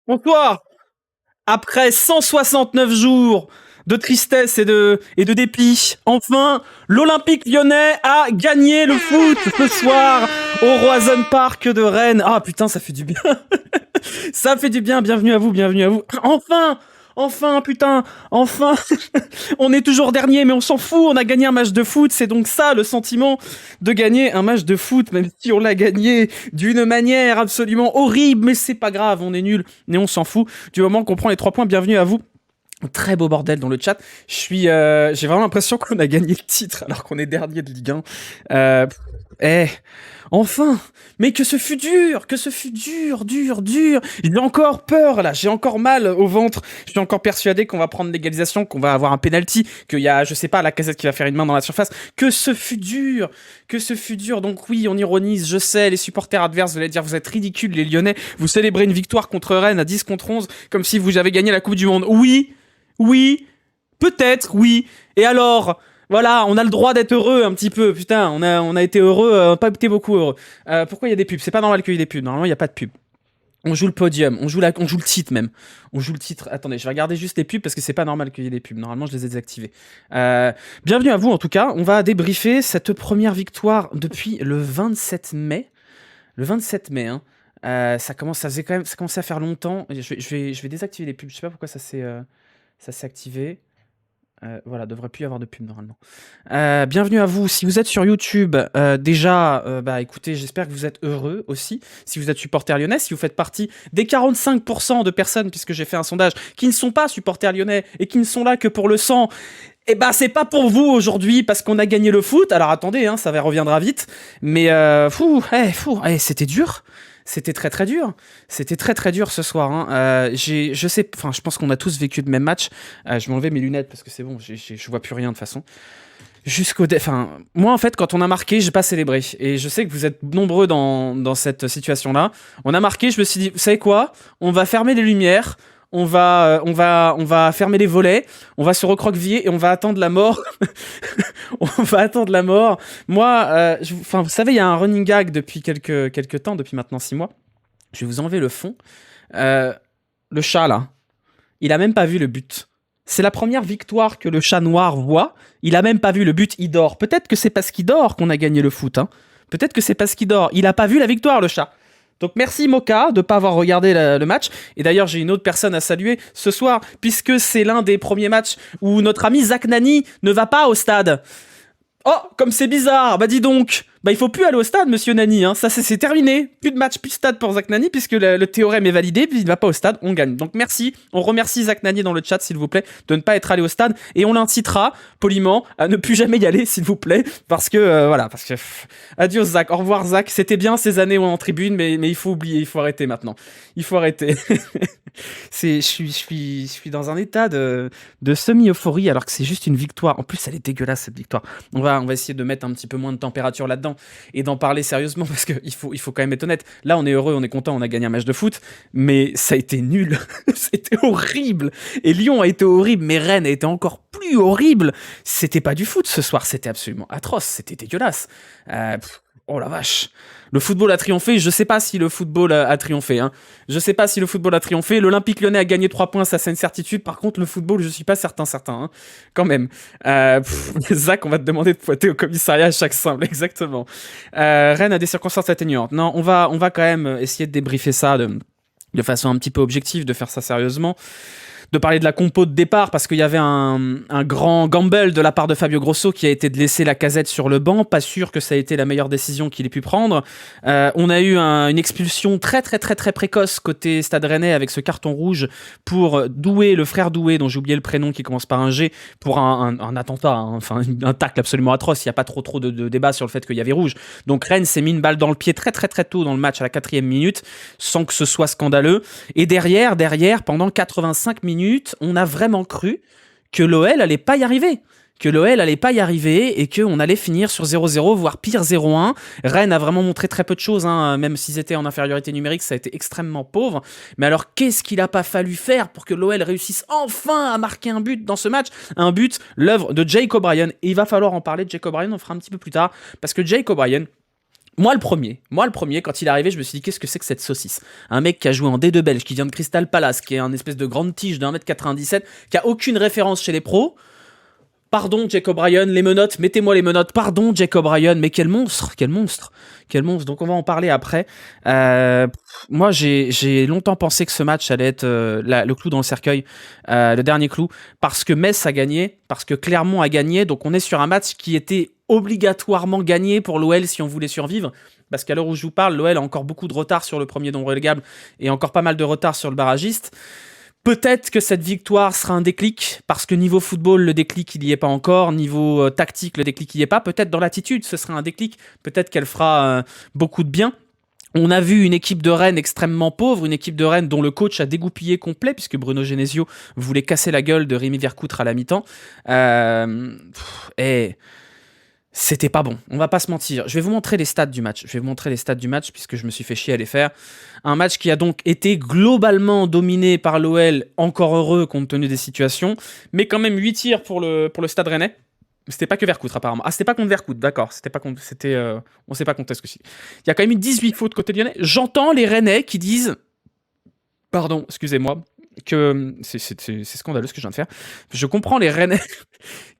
Bonsoir. Après 169 jours de tristesse et de dépit, enfin, l'Olympique lyonnais a gagné le foot ce soir au Roazhon Park de Rennes. Ah putain, ça fait du bien. Ça fait du bien. Bienvenue à vous, bienvenue à vous. Enfin, enfin, putain, enfin. On est toujours dernier, mais on s'en fout. On a gagné un match de foot. C'est donc ça le sentiment de gagner un match de foot, même si on l'a gagné d'une manière absolument horrible. Mais c'est pas grave, on est nul, mais on s'en fout. Du moment qu'on prend les 3 points, bienvenue à vous. Très beau bordel dans le chat. J'ai vraiment l'impression qu'on a gagné le titre alors qu'on est dernier de Ligue 1. Eh, enfin. Mais que ce fut dur. J'ai encore peur là, j'ai encore mal au ventre. Je suis encore persuadé qu'on va prendre l'égalisation, qu'on va avoir un penalty, qu'il y a, je sais pas, Lacazette qui va faire une main dans la surface. Que ce fut dur. Donc oui, on ironise, je sais, les supporters adverses, vous allez dire, vous êtes ridicules les Lyonnais. Vous célébrez une victoire contre Rennes à 10 contre 11 comme si vous avez gagné la Coupe du Monde. Oui, peut-être, oui. Et alors, voilà, on a le droit d'être heureux un petit peu. Putain, on a été heureux, pas été beaucoup heureux. Pourquoi il y a des pubs? C'est pas normal qu'il y ait des pubs. Normalement, il n'y a pas de pub. On joue le podium, on joue le titre même. On joue le titre. Attendez, je vais regarder juste les pubs parce que c'est pas normal qu'il y ait des pubs. Normalement, je les ai désactivés. Bienvenue à vous en tout cas. On va débriefer cette première victoire depuis le 27 mai. Le 27 mai, hein. Ça commençait à faire longtemps. Je vais désactiver les pubs. Je sais pas pourquoi ça s'est activé. Voilà, devrait plus y avoir de pub normalement. Bienvenue à vous. Si vous êtes sur YouTube, déjà, écoutez, j'espère que vous êtes heureux aussi. Si vous êtes supporter lyonnais, si vous faites partie des 45% de personnes, puisque j'ai fait un sondage, qui ne sont pas supporters lyonnais et qui ne sont là que pour le sang, eh ben, c'est pas pour vous aujourd'hui parce qu'on a gagné le foot. Alors attendez, hein, ça reviendra vite. Mais c'était dur. C'était très très dur. C'était très très dur ce soir. Hein. Je pense qu'on a tous vécu le même match. Je vais enlever mes lunettes parce que c'est bon, je vois plus rien de toute façon. Moi en fait, quand on a marqué, j'ai pas célébré. Et je sais que vous êtes nombreux dans cette situation-là. On a marqué, je me suis dit, vous savez quoi? On va fermer les lumières. On va fermer les volets, on va se recroqueviller et on va attendre la mort. On va attendre la mort. Moi, vous savez, il y a un running gag depuis quelques temps, depuis maintenant 6 mois. Je vais vous enlever le fond. Le chat, là, il a même pas vu le but. C'est la première victoire que le chat noir voit. Il a même pas vu le but, il dort. Peut-être que c'est parce qu'il dort qu'on a gagné le foot. Hein. Peut-être que c'est parce qu'il dort. Il a pas vu la victoire, le chat. Donc merci Moka de ne pas avoir regardé le match. Et d'ailleurs, j'ai une autre personne à saluer ce soir, puisque c'est l'un des premiers matchs où notre ami Zach Nani ne va pas au stade. Oh, comme c'est bizarre. Bah dis donc. Bah il faut plus aller au stade, monsieur Nani. Hein. Ça c'est terminé. Plus de match, plus de stade pour Zach Nani, puisque le théorème est validé, puis il ne va pas au stade, on gagne. Donc merci. On remercie Zach Nani dans le chat, s'il vous plaît, de ne pas être allé au stade. Et on l'incitera, poliment, à ne plus jamais y aller, s'il vous plaît. Parce que, adios Zach. Au revoir Zach. C'était bien ces années en tribune, mais il faut oublier, il faut arrêter maintenant. Il faut arrêter. Je suis dans un état de semi-euphorie, alors que c'est juste une victoire. En plus, elle est dégueulasse, cette victoire. On va essayer de mettre un petit peu moins de température là-dedans et d'en parler sérieusement parce qu'il faut quand même être honnête. Là, on est heureux, on est content, on a gagné un match de foot, mais ça a été nul. C'était horrible. Et Lyon a été horrible, mais Rennes a été encore plus horrible. C'était pas du foot ce soir, c'était absolument atroce, c'était dégueulasse. Oh la vache. Le football a triomphé. Je sais pas si le football a triomphé. Hein. Je sais pas si le football a triomphé. L'Olympique Lyonnais a gagné 3 points, ça c'est une certitude. Par contre, le football, je suis pas certain. Hein. Quand même. Zach, on va te demander de pointer au commissariat à chaque simple. Exactement. Rennes a des circonstances atténuantes. Non, on va quand même essayer de débriefer ça de façon un petit peu objective, de faire ça sérieusement. De parler de la compo de départ parce qu'il y avait un grand gamble de la part de Fabio Grosso qui a été de laisser Lacazette sur le banc. Pas sûr que ça a été la meilleure décision qu'il ait pu prendre. On a eu une expulsion très très très très précoce côté Stade Rennais avec ce carton rouge pour Doué, le frère Doué dont j'ai oublié le prénom qui commence par un G, pour un attentat, hein, enfin un tacle absolument atroce. Il n'y a pas trop de débat sur le fait qu'il y avait rouge. Donc Rennes s'est mis une balle dans le pied très très très tôt dans le match à la 4e minute sans que ce soit scandaleux. Et derrière pendant 85 minutes, on a vraiment cru que l'OL allait pas y arriver. Et qu'on allait finir sur 0-0, voire pire 0-1. Rennes a vraiment montré très peu de choses, hein, même s'ils étaient en infériorité numérique, ça a été extrêmement pauvre. Mais alors, qu'est-ce qu'il n'a pas fallu faire pour que l'OL réussisse enfin à marquer un but dans ce match? Un but, l'œuvre de Jake O'Brien. Et il va falloir en parler de Jake O'Brien, on fera un petit peu plus tard, parce que Jake O'Brien, Moi, le premier, quand il est arrivé, je me suis dit, qu'est-ce que c'est que cette saucisse? Un mec qui a joué en D2 belge, qui vient de Crystal Palace, qui est un espèce de grande tige de 1m97, qui a aucune référence chez les pros. Pardon, Jacob Ryan, les menottes, mettez-moi les menottes. Pardon, Jacob Ryan, mais quel monstre, quel monstre, quel monstre. Donc on va en parler après. Moi, j'ai longtemps pensé que ce match allait être le clou dans le cercueil, le dernier clou, parce que Metz a gagné, parce que Clermont a gagné. Donc on est sur un match qui était obligatoirement gagné pour l'OL si on voulait survivre. Parce qu'à l'heure où je vous parle, l'OL a encore beaucoup de retard sur le premier non relégable et encore pas mal de retard sur le barragiste. Peut-être que cette victoire sera un déclic, parce que niveau football, le déclic, il n'y est pas encore. Niveau tactique, le déclic, il n'y est pas. Peut-être dans l'attitude, ce sera un déclic. Peut-être qu'elle fera beaucoup de bien. On a vu une équipe de Rennes extrêmement pauvre, une équipe de Rennes dont le coach a dégoupillé complet, puisque Bruno Genesio voulait casser la gueule de Rémi Vercoutre à la mi-temps. C'était pas bon, on va pas se mentir. Je vais vous montrer les stats du match. Puisque je me suis fait chier à les faire. Un match qui a donc été globalement dominé par l'OL, encore heureux compte tenu des situations, mais quand même 8 tirs pour le Stade Rennais. C'était pas que Vercoutre apparemment. Ah, c'était pas contre Vercoutre, d'accord. On sait pas contre ce que c'est. Il y a quand même eu 18 fautes côté lyonnais. J'entends les Rennais qui disent... Pardon, excusez-moi. Que c'est scandaleux ce que je viens de faire. Je comprends les Rennais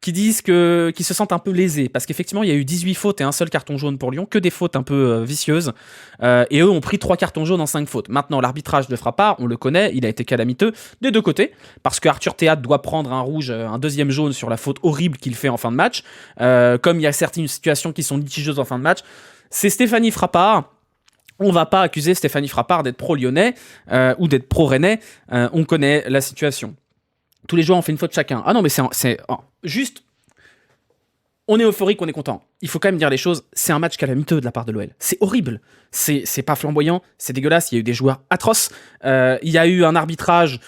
qui disent qu'ils se sentent un peu lésés, parce qu'effectivement il y a eu 18 fautes et un seul carton jaune pour Lyon, que des fautes un peu vicieuses, et eux ont pris 3 cartons jaunes en 5 fautes. Maintenant l'arbitrage de Frappard, on le connaît, il a été calamiteux des deux côtés, parce que Arthur Théâtre doit prendre un rouge, un deuxième jaune sur la faute horrible qu'il fait en fin de match, comme il y a certaines situations qui sont litigieuses en fin de match. C'est Stéphanie Frappard. On va pas accuser Stéphanie Frappard d'être pro-lyonnais ou d'être pro-rennais. On connaît la situation. Tous les joueurs ont fait une faute chacun. Ah non, mais juste... On est euphorique, on est content. Il faut quand même dire les choses. C'est un match calamiteux de la part de l'OL. C'est horrible. C'est pas flamboyant. C'est dégueulasse. Il y a eu des joueurs atroces. Il y a eu un arbitrage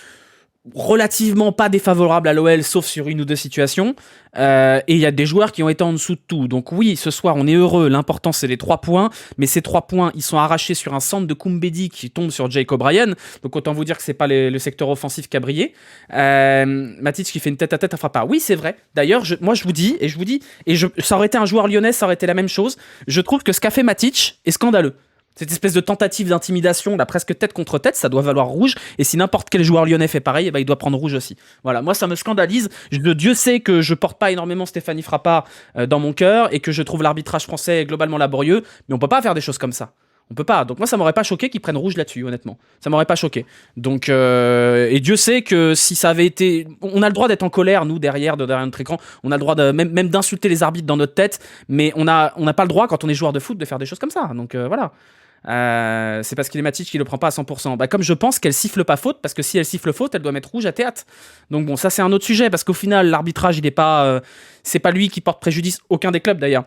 relativement pas défavorable à l'OL, sauf sur une ou deux situations, et il y a des joueurs qui ont été en dessous de tout. Donc oui, ce soir on est heureux, l'important c'est les 3 points, mais ces 3 points ils sont arrachés sur un centre de Koumbedi qui tombe sur Jacob Ryan, donc autant vous dire que c'est pas le secteur offensif qui a brillé. Matic qui fait une tête à tête à Frappard. Oui, c'est vrai. D'ailleurs, moi je vous dis, ça aurait été un joueur lyonnais, ça aurait été la même chose. Je trouve que ce qu'a fait Matic est scandaleux. Cette espèce de tentative d'intimidation, là, presque tête contre tête, ça doit valoir rouge. Et si n'importe quel joueur lyonnais fait pareil, eh ben, il doit prendre rouge aussi. Voilà, moi ça me scandalise. Dieu sait que je porte pas énormément Stéphanie Frappard dans mon cœur et que je trouve l'arbitrage français globalement laborieux, mais on peut pas faire des choses comme ça. On peut pas. Donc moi ça m'aurait pas choqué qu'ils prennent rouge là-dessus, honnêtement. Ça m'aurait pas choqué. Donc et Dieu sait que si ça avait été, on a le droit d'être en colère nous derrière notre écran. On a le droit même d'insulter les arbitres dans notre tête, mais on n'a pas le droit quand on est joueur de foot de faire des choses comme ça. Donc voilà. C'est parce qu'il est Matic qui le prend pas à 100%. Bah, comme je pense qu'elle siffle pas faute, parce que si elle siffle faute, elle doit mettre rouge à Théâtre. Donc bon, ça c'est un autre sujet, parce qu'au final, l'arbitrage, il est pas, c'est pas lui qui porte préjudice, aucun des clubs d'ailleurs.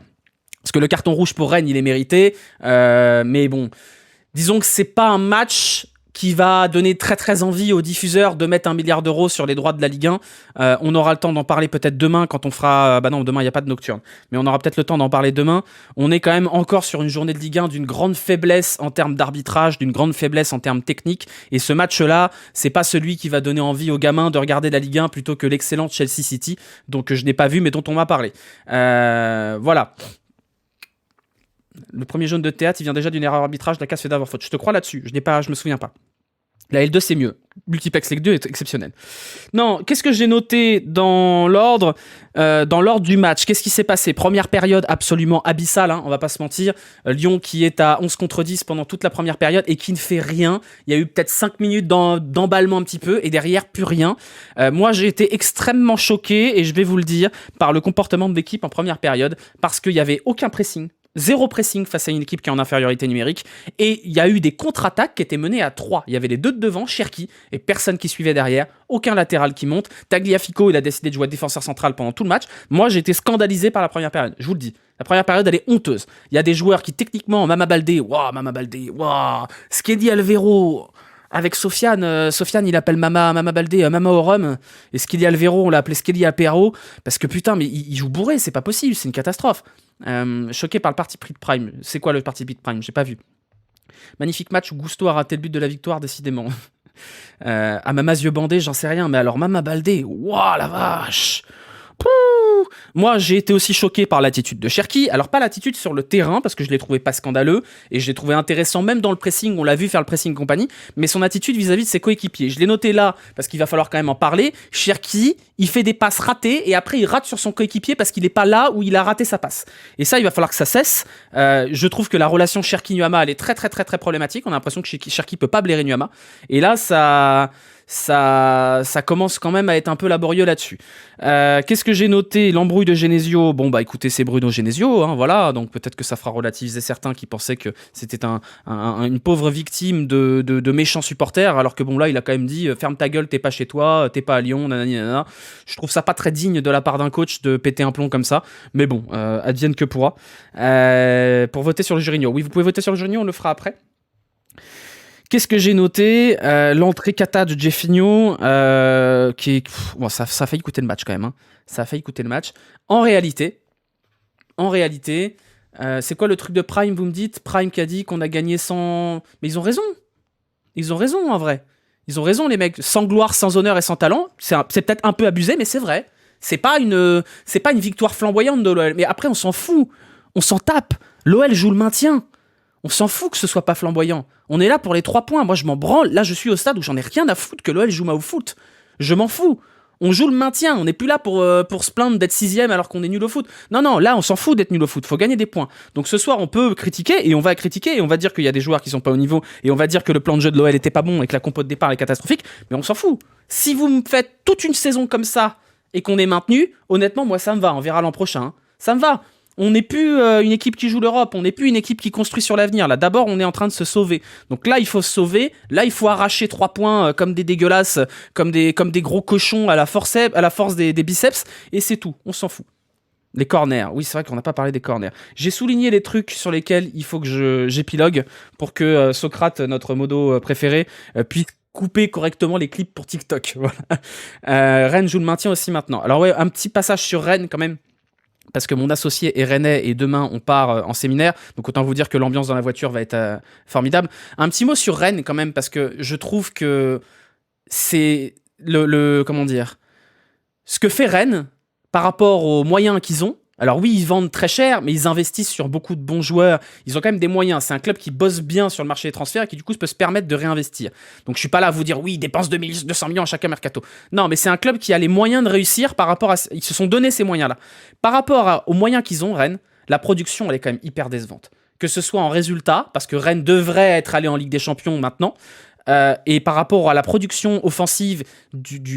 Parce que le carton rouge pour Rennes, il est mérité. Mais bon, disons que c'est pas un match qui va donner très très envie aux diffuseurs de mettre 1 milliard d'euros sur les droits de la Ligue 1. On aura le temps d'en parler peut-être demain quand on fera... Bah non, demain il n'y a pas de nocturne. Mais on aura peut-être le temps d'en parler demain. On est quand même encore sur une journée de Ligue 1 d'une grande faiblesse en termes d'arbitrage, d'une grande faiblesse en termes techniques. Et ce match-là, c'est pas celui qui va donner envie aux gamins de regarder la Ligue 1 plutôt que l'excellente Chelsea City, donc je n'ai pas vu mais dont on m'a parlé. Voilà. Le premier jaune de Théâtre, il vient déjà d'une erreur d'arbitrage, la casse fait d'avoir faute. Je te crois là-dessus, je me souviens pas. La L2 c'est mieux. Multiplex League 2 est exceptionnel. Non, qu'est-ce que j'ai noté dans l'ordre du match? Qu'est-ce qui s'est passé? Première période absolument abyssale, hein, on va pas se mentir. Lyon qui est à 11 contre 10 pendant toute la première période et qui ne fait rien. Il y a eu peut-être 5 minutes d'emballement un petit peu et derrière plus rien. Moi j'ai été extrêmement choqué, et je vais vous le dire, par le comportement de l'équipe en première période, parce qu'il y avait aucun pressing. Zéro pressing face à une équipe qui est en infériorité numérique, et il y a eu des contre-attaques qui étaient menées à 3. Il y avait les 2 de devant, Cherki, et personne qui suivait derrière, aucun latéral qui monte. Tagliafico, il a décidé de jouer défenseur central pendant tout le match. Moi, j'ai été scandalisé par la première période, je vous le dis. La première période, elle est honteuse. Il y a des joueurs qui, techniquement, Mama Baldé, Skedi Alvero... Avec Sofiane, il appelle Mama Baldé, Mama au rhum, et Skeli Alvero, on l'a appelé Skeli Apéro, parce que putain, mais il joue bourré, c'est pas possible, c'est une catastrophe. Choqué par le parti pris de Prime. C'est quoi le parti pris de Prime? J'ai pas vu. Magnifique match où Gusto a raté le but de la victoire, décidément. À Mama's yeux bandés, j'en sais rien, mais alors Mama Baldé, waouh la vache! Pouh, fou. Moi, j'ai été aussi choqué par l'attitude de Cherki. Alors, pas l'attitude sur le terrain, parce que je l'ai trouvé pas scandaleux, et je l'ai trouvé intéressant même dans le pressing, on l'a vu faire le pressing compagnie, mais son attitude vis-à-vis de ses coéquipiers. Je l'ai noté là, parce qu'il va falloir quand même en parler. Cherki, il fait des passes ratées, et après il rate sur son coéquipier parce qu'il est pas là où il a raté sa passe. Et ça, il va falloir que ça cesse. Je trouve que la relation Cherki-Nuama, elle est très très très très problématique. On a l'impression que Cherki peut pas blairer Nuama. Et là, ça commence quand même à être un peu laborieux là-dessus. Qu'est-ce que j'ai noté? L'embrouille de Genesio. Bon, bah écoutez, c'est Bruno Genesio, hein, voilà. Donc peut-être que ça fera relativiser certains qui pensaient que c'était une pauvre victime de méchants supporters, alors que bon, là, il a quand même dit ferme ta gueule, t'es pas chez toi, t'es pas à Lyon, nanani, nanana. Je trouve ça pas très digne de la part d'un coach de péter un plomb comme ça. Mais bon, advienne que pourra. Pour voter sur le Jurigno. Oui, vous pouvez voter sur le Jurigno, on le fera après. Qu'est-ce que j'ai noté? L'entrée cata de Jeffinho, qui est... Bon, ça a failli coûter le match quand même. Hein. Ça a failli coûter le match. En réalité, c'est quoi le truc de Prime, vous me dites? Prime qui a dit qu'on a gagné sans... Mais ils ont raison. Ils ont raison, en vrai. Ils ont raison, les mecs. Sans gloire, sans honneur et sans talent. C'est peut-être un peu abusé, mais c'est vrai. C'est pas une victoire flamboyante de l'OL. Mais après, on s'en fout. On s'en tape. L'OL joue le maintien. On s'en fout que ce soit pas flamboyant. On est là pour les 3 points. Moi, je m'en branle. Là, je suis au stade où j'en ai rien à foutre que l'OL joue mal au foot. Je m'en fous. On joue le maintien. On n'est plus là pour se plaindre d'être 6ème alors qu'on est nul au foot. Non, là, on s'en fout d'être nul au foot. Faut gagner des points. Donc ce soir, on peut critiquer et on va critiquer et on va dire qu'il y a des joueurs qui sont pas au niveau et on va dire que le plan de jeu de l'OL était pas bon et que la compo de départ est catastrophique. Mais on s'en fout. Si vous me faites toute une saison comme ça et qu'on est maintenu, honnêtement, moi, ça me va. On verra l'an prochain. Hein. Ça me va. On n'est plus une équipe qui joue l'Europe, on n'est plus une équipe qui construit sur l'avenir. Là, d'abord, on est en train de se sauver. Donc là, il faut se sauver. Là, il faut arracher 3 points comme des dégueulasses, comme des gros cochons à la force des biceps. Et c'est tout, on s'en fout. Les corners, oui, c'est vrai qu'on n'a pas parlé des corners. J'ai souligné les trucs sur lesquels il faut que j'épilogue pour que Socrate, notre modo préféré, puisse couper correctement les clips pour TikTok. Voilà. Rennes joue le maintien aussi maintenant. Alors ouais, un petit passage sur Rennes quand même. Parce que mon associé est rennais et demain on part en séminaire, donc autant vous dire que l'ambiance dans la voiture va être formidable. Un petit mot sur Rennes quand même, parce que je trouve que c'est comment dire, ce que fait Rennes par rapport aux moyens qu'ils ont. Alors oui, ils vendent très cher, mais ils investissent sur beaucoup de bons joueurs. Ils ont quand même des moyens. C'est un club qui bosse bien sur le marché des transferts et qui du coup peut se permettre de réinvestir. Donc je suis pas là à vous dire oui, ils dépensent 200 millions à chaque mercato. Non, mais c'est un club qui a les moyens de réussir par rapport à... Ils se sont donné ces moyens-là. Par rapport aux moyens qu'ils ont, Rennes, la production, elle est quand même hyper décevante. Que ce soit en résultat, parce que Rennes devrait être allé en Ligue des Champions maintenant, et par rapport à la production offensive,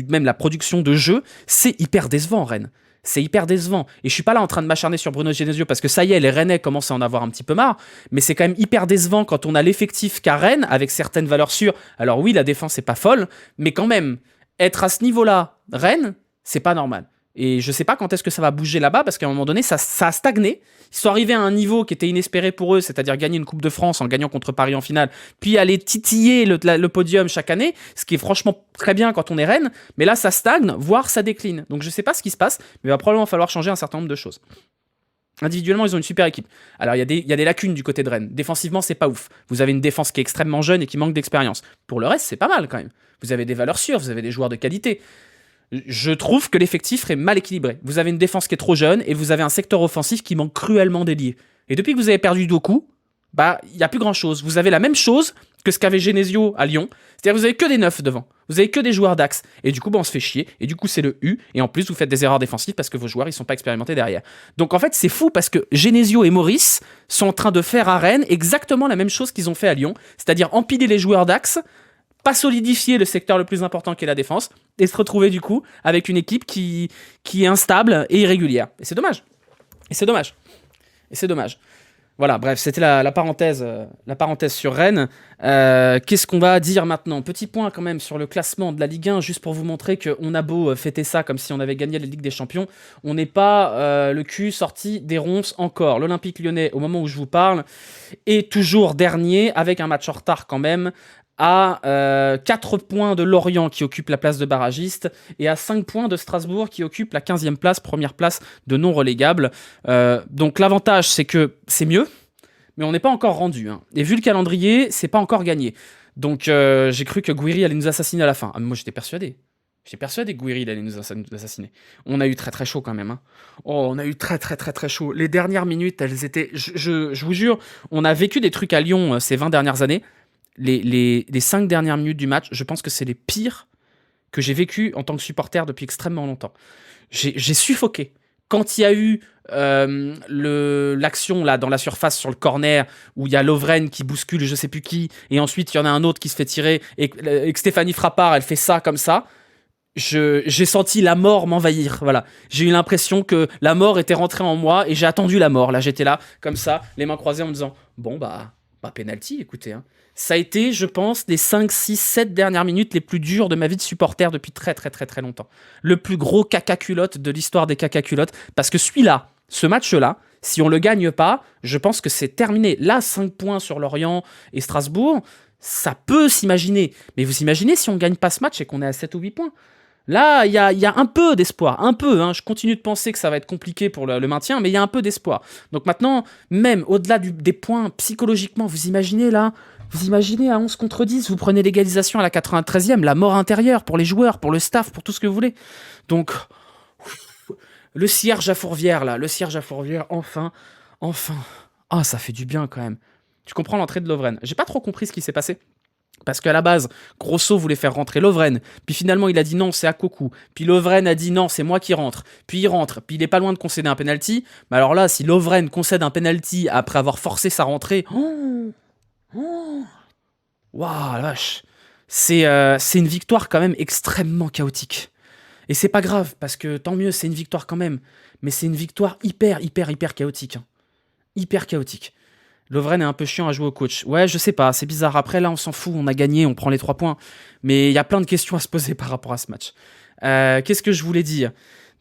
même la production de jeu, c'est hyper décevant, Rennes. C'est hyper décevant. Et je suis pas là en train de m'acharner sur Bruno Genesio parce que ça y est, les Rennais commencent à en avoir un petit peu marre. Mais c'est quand même hyper décevant quand on a l'effectif qu'a Rennes avec certaines valeurs sûres. Alors oui, la défense est pas folle, mais quand même, être à ce niveau-là, Rennes, c'est pas normal. Et je sais pas quand est-ce que ça va bouger là-bas parce qu'à un moment donné, ça a stagné. Ils sont arrivés à un niveau qui était inespéré pour eux, c'est-à-dire gagner une Coupe de France en gagnant contre Paris en finale, puis aller titiller le podium chaque année, ce qui est franchement très bien quand on est Rennes. Mais là, ça stagne, voire ça décline. Donc je sais pas ce qui se passe, mais il va probablement falloir changer un certain nombre de choses. Individuellement, ils ont une super équipe. Alors, il y a des lacunes du côté de Rennes. Défensivement, c'est pas ouf. Vous avez une défense qui est extrêmement jeune et qui manque d'expérience. Pour le reste, c'est pas mal quand même. Vous avez des valeurs sûres, vous avez des joueurs de qualité. Je trouve que l'effectif est mal équilibré. Vous avez une défense qui est trop jeune et vous avez un secteur offensif qui manque cruellement d'ailier. Et depuis que vous avez perdu Doku, il n'y a plus grand-chose. Vous avez la même chose que ce qu'avait Genesio à Lyon. C'est-à-dire que vous avez que des neufs devant. Vous avez que des joueurs d'axe. Et du coup, on se fait chier. Et du coup, c'est le U. Et en plus, vous faites des erreurs défensives parce que vos joueurs, ils sont pas expérimentés derrière. Donc en fait, c'est fou parce que Genesio et Maurice sont en train de faire à Rennes exactement la même chose qu'ils ont fait à Lyon. C'est-à-dire empiler les joueurs d'axe, pas solidifier le secteur le plus important qui est la défense, et se retrouver du coup avec une équipe qui est instable et irrégulière. Et c'est dommage. Voilà, bref, c'était la parenthèse sur Rennes. Qu'est-ce qu'on va dire maintenant? Petit point quand même sur le classement de la Ligue 1, juste pour vous montrer qu'on a beau fêter ça comme si on avait gagné la Ligue des Champions, on n'est pas le cul sorti des ronces encore. L'Olympique Lyonnais, au moment où je vous parle, est toujours dernier, avec un match en retard quand même, à 4 points de Lorient qui occupe la place de barragiste et à 5 points de Strasbourg qui occupe la 15e place, première place de non relégable. Donc l'avantage, c'est que c'est mieux, mais on n'est pas encore rendu. Hein. Et vu le calendrier, c'est pas encore gagné. Donc j'ai cru que Gouiri allait nous assassiner à la fin. Ah, mais moi j'étais persuadé. J'étais persuadé que Guiri il allait nous assassiner. On a eu très très chaud quand même. Hein. Oh, on a eu très très très très chaud. Les dernières minutes, elles étaient... Je vous jure, on a vécu des trucs à Lyon ces 20 dernières années. Les 5 dernières minutes du match, je pense que c'est les pires que j'ai vécu en tant que supporter depuis extrêmement longtemps. J'ai suffoqué. Quand il y a eu l'action là dans la surface sur le corner où il y a Lovren qui bouscule je sais plus qui et ensuite il y en a un autre qui se fait tirer et que Stéphanie Frappard elle fait ça comme ça, j'ai senti la mort m'envahir. Voilà, j'ai eu l'impression que la mort était rentrée en moi et j'ai attendu la mort. Là j'étais là comme ça, les mains croisées en me disant bon bah penalty, écoutez hein. Ça a été, je pense, les 5, 6, 7 dernières minutes les plus dures de ma vie de supporter depuis très très très très longtemps. Le plus gros caca-culotte de l'histoire des caca-culottes. Parce que celui-là, ce match-là, si on le gagne pas, je pense que c'est terminé. Là, 5 points sur Lorient et Strasbourg, ça peut s'imaginer. Mais vous imaginez si on gagne pas ce match et qu'on est à 7 ou 8 points. Là, il y a un peu d'espoir, un peu. Hein. Je continue de penser que ça va être compliqué pour le maintien, mais il y a un peu d'espoir. Donc maintenant, même au-delà des points, psychologiquement, vous imaginez là, vous imaginez à 11 contre 10, vous prenez l'égalisation à la 93e, la mort intérieure pour les joueurs, pour le staff, pour tout ce que vous voulez. Donc, le cierge à Fourvière, là, le cierge à Fourvière, enfin. Ah, ça fait du bien quand même. Tu comprends l'entrée de Lovren. J'ai pas trop compris ce qui s'est passé. Parce qu'à la base, Grosso voulait faire rentrer Lovren, puis finalement il a dit non, c'est Akoku, puis Lovren a dit non, c'est moi qui rentre, puis il rentre, puis il est pas loin de concéder un penalty. Mais alors là, si Lovren concède un penalty après avoir forcé sa rentrée, waouh, la vache, c'est une victoire quand même extrêmement chaotique. Et c'est pas grave, parce que tant mieux, c'est une victoire quand même, mais c'est une victoire hyper chaotique. Hein. Hyper chaotique. Lovren est un peu chiant à jouer au coach. Ouais, je sais pas, c'est bizarre. Après, là, on s'en fout, on a gagné, on prend les 3 points. Mais il y a plein de questions à se poser par rapport à ce match. Qu'est-ce que je voulais dire ?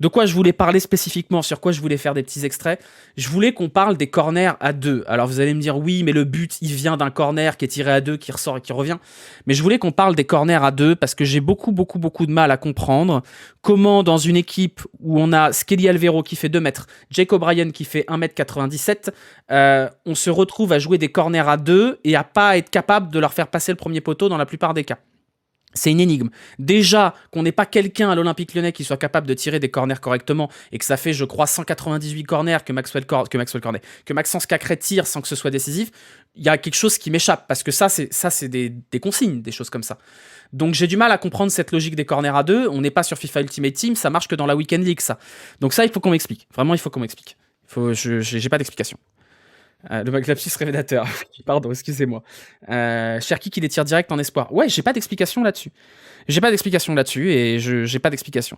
De quoi je voulais parler spécifiquement ? Sur quoi je voulais faire des petits extraits ? Je voulais qu'on parle des corners à 2. Alors vous allez me dire, oui, mais le but, il vient d'un corner qui est tiré à 2, qui ressort et qui revient. Mais je voulais qu'on parle des corners à 2 parce que j'ai beaucoup de mal à comprendre comment dans une équipe où on a Skelly Alvero qui fait 2 mètres, Jake O'Brien qui fait 1m97, on se retrouve à jouer des corners à 2 et à pas être capable de leur faire passer le premier poteau dans la plupart des cas. C'est une énigme. Déjà, qu'on n'ait pas quelqu'un à l'Olympique Lyonnais qui soit capable de tirer des corners correctement et que ça fait, je crois, 198 corners que Maxence Cacré tire sans que ce soit décisif, il y a quelque chose qui m'échappe parce que ça, c'est des consignes, des choses comme ça. Donc j'ai du mal à comprendre cette logique des corners à 2. On n'est pas sur FIFA Ultimate Team, ça marche que dans la Weekend League, ça. Donc ça, il faut qu'on m'explique. Vraiment, il faut qu'on m'explique. J'ai pas d'explication. Le lapsus révélateur. Pardon, excusez-moi. Cherki qui les tire direct en espoir. Ouais, j'ai pas d'explication là-dessus. Et j'ai pas d'explication.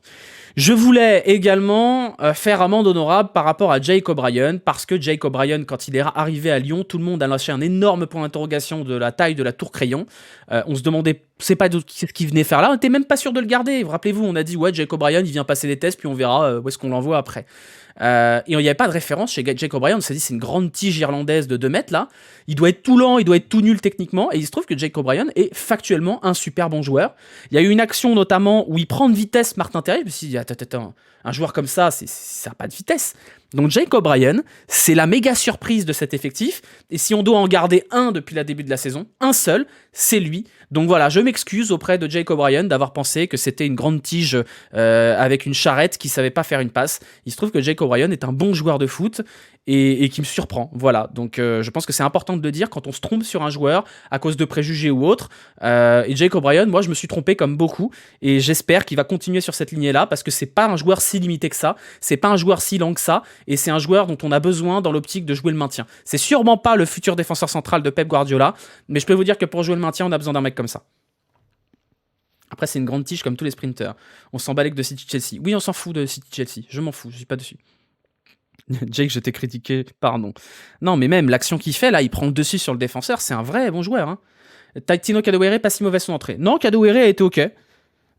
Je voulais également faire amende honorable par rapport à Jake O'Brien, parce que Jake O'Brien, quand il est arrivé à Lyon, tout le monde a lâché un énorme point d'interrogation de la taille de la tour Crayon. On se demandait, c'est pas ce qu'il venait faire là, on était même pas sûr de le garder. Rappelez-vous, on a dit, ouais, Jake O'Brien, il vient passer des tests, puis on verra où est-ce qu'on l'envoie après. Et il n'y avait pas de référence chez Jake O'Brien. On s'est dit c'est une grande tige irlandaise de 2 mètres là. Il doit être tout lent, il doit être tout nul techniquement. Et il se trouve que Jake O'Brien est factuellement un super bon joueur. Il y a eu une action notamment où il prend de vitesse Martin Terrier. Je me suis dit attends, un joueur comme ça, ça n'a pas de vitesse. Donc Jake O'Brien, c'est la méga surprise de cet effectif. Et si on doit en garder un depuis le début de la saison, un seul, c'est lui. Donc voilà, je m'excuse auprès de Jake O'Brien d'avoir pensé que c'était une grande tige avec une charrette qui savait pas faire une passe. Il se trouve que Jake O'Brien est un bon joueur de foot et qui me surprend. Voilà, donc je pense que c'est important de le dire quand on se trompe sur un joueur à cause de préjugés ou autre. Et Jake O'Brien, moi je me suis trompé comme beaucoup et j'espère qu'il va continuer sur cette lignée-là parce que c'est pas un joueur si limité que ça, c'est pas un joueur si lent que ça et c'est un joueur dont on a besoin dans l'optique de jouer le maintien. C'est sûrement pas le futur défenseur central de Pep Guardiola, mais je peux vous dire que pour jouer le maintien, on a besoin d'un mec comme ça. Après, c'est une grande tige comme tous les sprinters. On s'en balèque de City-Chelsea. Oui, on s'en fout de City-Chelsea. Je m'en fous, je suis pas dessus. Jake, je t'ai critiqué, pardon. Non, mais même l'action qu'il fait, là, il prend le dessus sur le défenseur, c'est un vrai bon joueur. Hein. Tino Kadewere, pas si mauvaise son entrée. Non, Kadewere a été ok.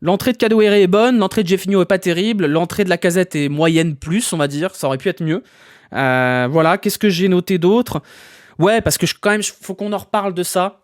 L'entrée de Kadewere est bonne, l'entrée de Jeffinho est pas terrible, l'entrée de Lacazette est moyenne plus, on va dire, ça aurait pu être mieux. Voilà, qu'est-ce que j'ai noté d'autre ? Ouais, parce que quand même, faut qu'on en reparle de ça.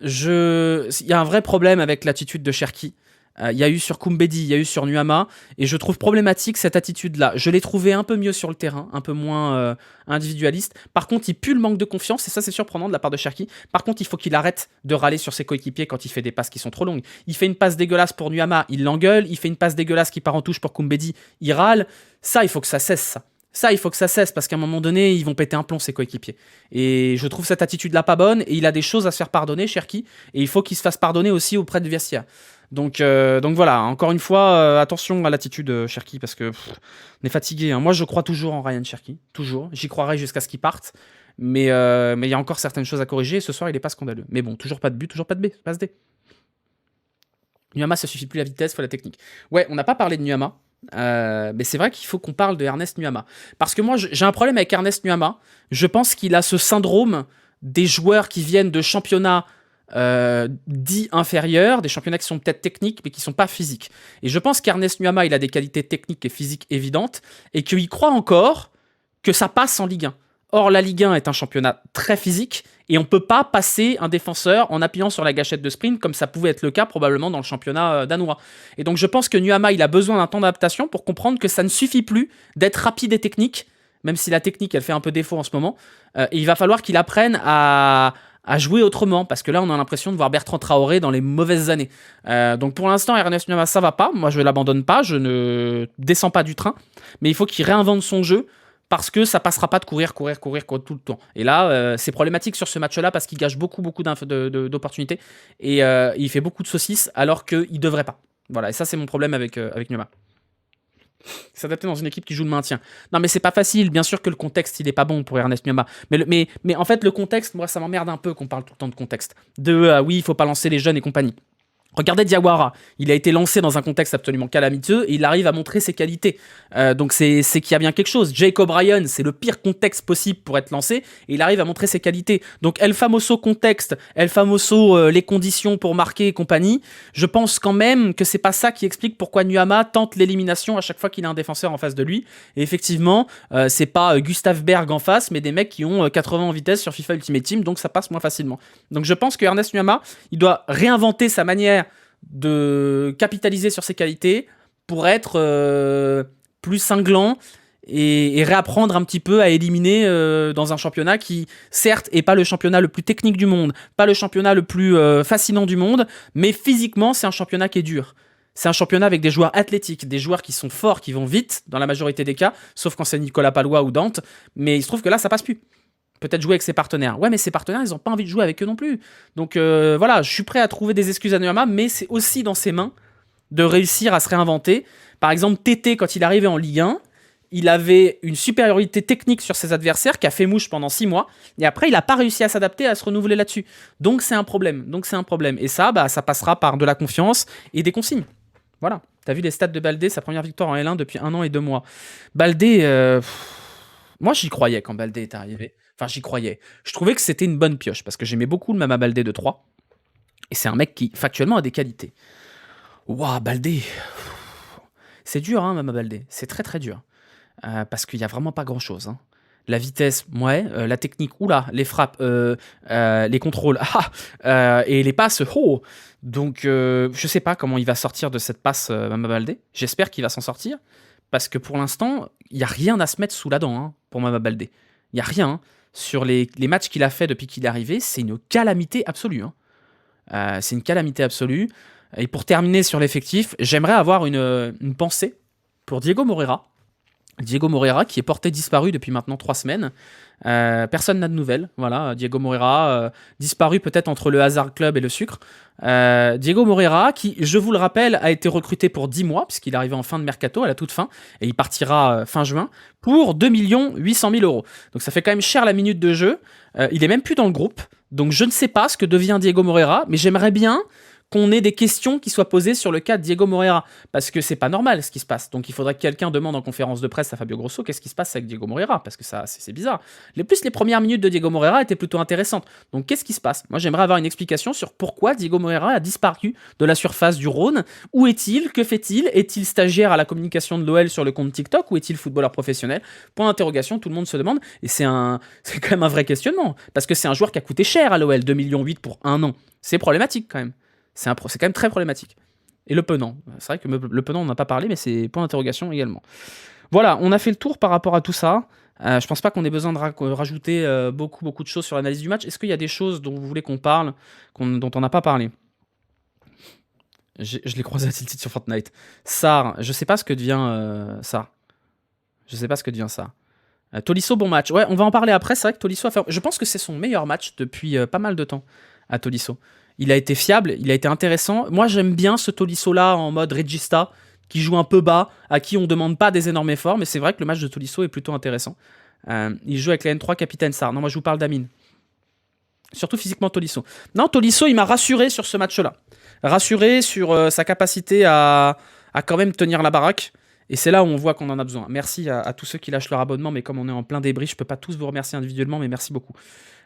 Il y a un vrai problème avec l'attitude de Cherki. Il y a eu sur Koumbedi, il y a eu sur Nuama, et je trouve problématique cette attitude-là. Je l'ai trouvé un peu mieux sur le terrain, un peu moins individualiste. Par contre, il pue le manque de confiance, et ça c'est surprenant de la part de Cherki. Par contre, il faut qu'il arrête de râler sur ses coéquipiers quand il fait des passes qui sont trop longues. Il fait une passe dégueulasse pour Nuama, il l'engueule. Il fait une passe dégueulasse qui part en touche pour Koumbedi, il râle. Ça, il faut que ça cesse, ça. Ça, il faut que ça cesse, parce qu'à un moment donné, ils vont péter un plomb, ses coéquipiers. Et je trouve cette attitude-là pas bonne, et il a des choses à se faire pardonner, Cherki, et il faut qu'il se fasse pardonner aussi auprès de vestiaire. Donc voilà, encore une fois, attention à l'attitude Cherki, parce que on est fatigué. Hein. Moi, je crois toujours en Ryan Cherki, toujours. J'y croirai jusqu'à ce qu'il parte. Mais il y a encore certaines choses à corriger, et ce soir, il est pas scandaleux. Mais bon, toujours pas de but, toujours pas de B, passe D. Nuama, ça suffit plus la vitesse, faut la technique. Ouais, on n'a pas parlé de Nuama. Mais c'est vrai qu'il faut qu'on parle de Ernest Nuama. Parce que moi, j'ai un problème avec Ernest Nuama. Je pense qu'il a ce syndrome des joueurs qui viennent de championnats dits inférieurs, des championnats qui sont peut-être techniques, mais qui sont pas physiques. Et je pense qu'Ernest Nuama, il a des qualités techniques et physiques évidentes, et qu'il croit encore que ça passe en Ligue 1. Or, la Ligue 1 est un championnat très physique, et on ne peut pas passer un défenseur en appuyant sur la gâchette de sprint, comme ça pouvait être le cas probablement dans le championnat danois. Et donc je pense que Nuama, il a besoin d'un temps d'adaptation pour comprendre que ça ne suffit plus d'être rapide et technique, même si la technique, elle fait un peu défaut en ce moment. Et il va falloir qu'il apprenne à jouer autrement, parce que là, on a l'impression de voir Bertrand Traoré dans les mauvaises années. Donc pour l'instant, Ernest Nuama, ça va pas. Moi, je ne l'abandonne pas, je ne descends pas du train, mais il faut qu'il réinvente son jeu, parce que ça passera pas de courir tout le temps. Et là, c'est problématique sur ce match-là, parce qu'il gâche beaucoup d'opportunités, et il fait beaucoup de saucisses, alors qu'il devrait pas. Voilà, et ça, c'est mon problème avec Nuama. S'adapter dans une équipe qui joue le maintien. Non, mais c'est pas facile. Bien sûr que le contexte, il est pas bon pour Ernest Nuama. Mais en fait, le contexte, moi, ça m'emmerde un peu qu'on parle tout le temps de contexte. Oui, il faut pas lancer les jeunes et compagnie. Regardez Diawara, il a été lancé dans un contexte absolument calamiteux et il arrive à montrer ses qualités. Donc c'est qu'il y a bien quelque chose. Jake O'Brien, c'est le pire contexte possible pour être lancé et il arrive à montrer ses qualités. Donc El Famoso contexte, El Famoso les conditions pour marquer et compagnie, je pense quand même que c'est pas ça qui explique pourquoi Nuama tente l'élimination à chaque fois qu'il a un défenseur en face de lui. Et effectivement, c'est pas Gustav Berg en face, mais des mecs qui ont 80 en vitesse sur FIFA Ultimate Team, donc ça passe moins facilement. Donc je pense que Ernest Nuama, il doit réinventer sa manière de capitaliser sur ses qualités pour être plus cinglant et réapprendre un petit peu à éliminer dans un championnat qui, certes, est pas le championnat le plus technique du monde, pas le championnat le plus fascinant du monde, mais physiquement, c'est un championnat qui est dur. C'est un championnat avec des joueurs athlétiques, des joueurs qui sont forts, qui vont vite, dans la majorité des cas, sauf quand c'est Nicolas Palois ou Dante, mais il se trouve que là, ça passe plus. Peut-être jouer avec ses partenaires. Ouais, mais ses partenaires, ils n'ont pas envie de jouer avec eux non plus. Donc voilà, je suis prêt à trouver des excuses à Nuama, mais c'est aussi dans ses mains de réussir à se réinventer. Par exemple, Tété, quand il arrivait en Ligue 1, il avait une supériorité technique sur ses adversaires qui a fait mouche pendant 6 mois, et après, il n'a pas réussi à s'adapter, à se renouveler là-dessus. Donc c'est un problème. Et ça, ça passera par de la confiance et des consignes. Voilà. T'as vu les stats de Baldé, sa première victoire en L1 depuis 1 an et 2 mois. Baldé, moi j'y croyais quand Baldé est arrivé. Enfin, j'y croyais. Je trouvais que c'était une bonne pioche, parce que j'aimais beaucoup le Mama Baldé de 3. Et c'est un mec qui, factuellement, a des qualités. Ouah, Baldé. C'est dur, hein, Mama Baldé. C'est très très dur. Parce qu'il n'y a vraiment pas grand-chose. Hein. La vitesse, ouais. La technique, oula. Les frappes, les contrôles, et les passes, oh. Donc, je sais pas comment il va sortir de cette passe, Mama Baldé. J'espère qu'il va s'en sortir. Parce que pour l'instant, il n'y a rien à se mettre sous la dent hein, pour Mama Baldé. Il n'y a rien. Hein. Sur les matchs qu'il a fait depuis qu'il est arrivé, c'est une calamité absolue. Hein. C'est une calamité absolue. Et pour terminer sur l'effectif, j'aimerais avoir une pensée pour Diego Moreira. Diego Moreira qui est porté disparu depuis maintenant 3 semaines. Personne n'a de nouvelles. Voilà, Diego Moreira disparu peut-être entre le Hazard Club et le sucre. Diego Moreira qui, je vous le rappelle, a été recruté pour 10 mois puisqu'il est arrivé en fin de mercato, à la toute fin, et il partira fin juin pour 2 800 000 €. Donc ça fait quand même cher la minute de jeu. Il est même plus dans le groupe. Donc je ne sais pas ce que devient Diego Moreira, mais j'aimerais bien qu'on ait des questions qui soient posées sur le cas de Diego Moreira, parce que c'est pas normal ce qui se passe. Donc il faudrait que quelqu'un demande en conférence de presse à Fabio Grosso qu'est-ce qui se passe avec Diego Moreira, parce que ça c'est bizarre. Les premières minutes de Diego Moreira étaient plutôt intéressantes. Donc qu'est-ce qui se passe? Moi j'aimerais avoir une explication sur pourquoi Diego Moreira a disparu de la surface du Rhône. Où est-il? Que fait-il? Est-il stagiaire à la communication de l'OL sur le compte TikTok ou est-il footballeur professionnel? Point d'interrogation, tout le monde se demande, et c'est quand même un vrai questionnement, parce que c'est un joueur qui a coûté cher à l'OL, 2,8 millions pour 1 an. C'est problématique quand même. C'est quand même très problématique. Et Le Penant. C'est vrai que Le Penant, on n'a pas parlé, mais c'est point d'interrogation également. Voilà, on a fait le tour par rapport à tout ça. Je pense pas qu'on ait besoin de rajouter beaucoup de choses sur l'analyse du match. Est-ce qu'il y a des choses dont vous voulez qu'on parle, dont on n'a pas parlé? Je l'ai croisé à Tilted sur Fortnite. Sar, je sais pas ce que devient Sar. Je sais pas ce que devient ça. Tolisso, bon match. Ouais, on va en parler après. C'est vrai que Tolisso a fait. Je pense que c'est son meilleur match depuis pas mal de temps à Tolisso. Il a été fiable, il a été intéressant. Moi, j'aime bien ce Tolisso-là en mode Regista, qui joue un peu bas, à qui on demande pas des énormes efforts, mais c'est vrai que le match de Tolisso est plutôt intéressant. Il joue avec la N3 Capitaine Sar. Non, moi je vous parle d'Amine. Surtout physiquement Tolisso. Non, Tolisso, il m'a rassuré sur ce match-là. Rassuré sur sa capacité à quand même tenir la baraque. Et c'est là où on voit qu'on en a besoin. Merci à tous ceux qui lâchent leur abonnement, mais comme on est en plein débris, je peux pas tous vous remercier individuellement, mais merci beaucoup.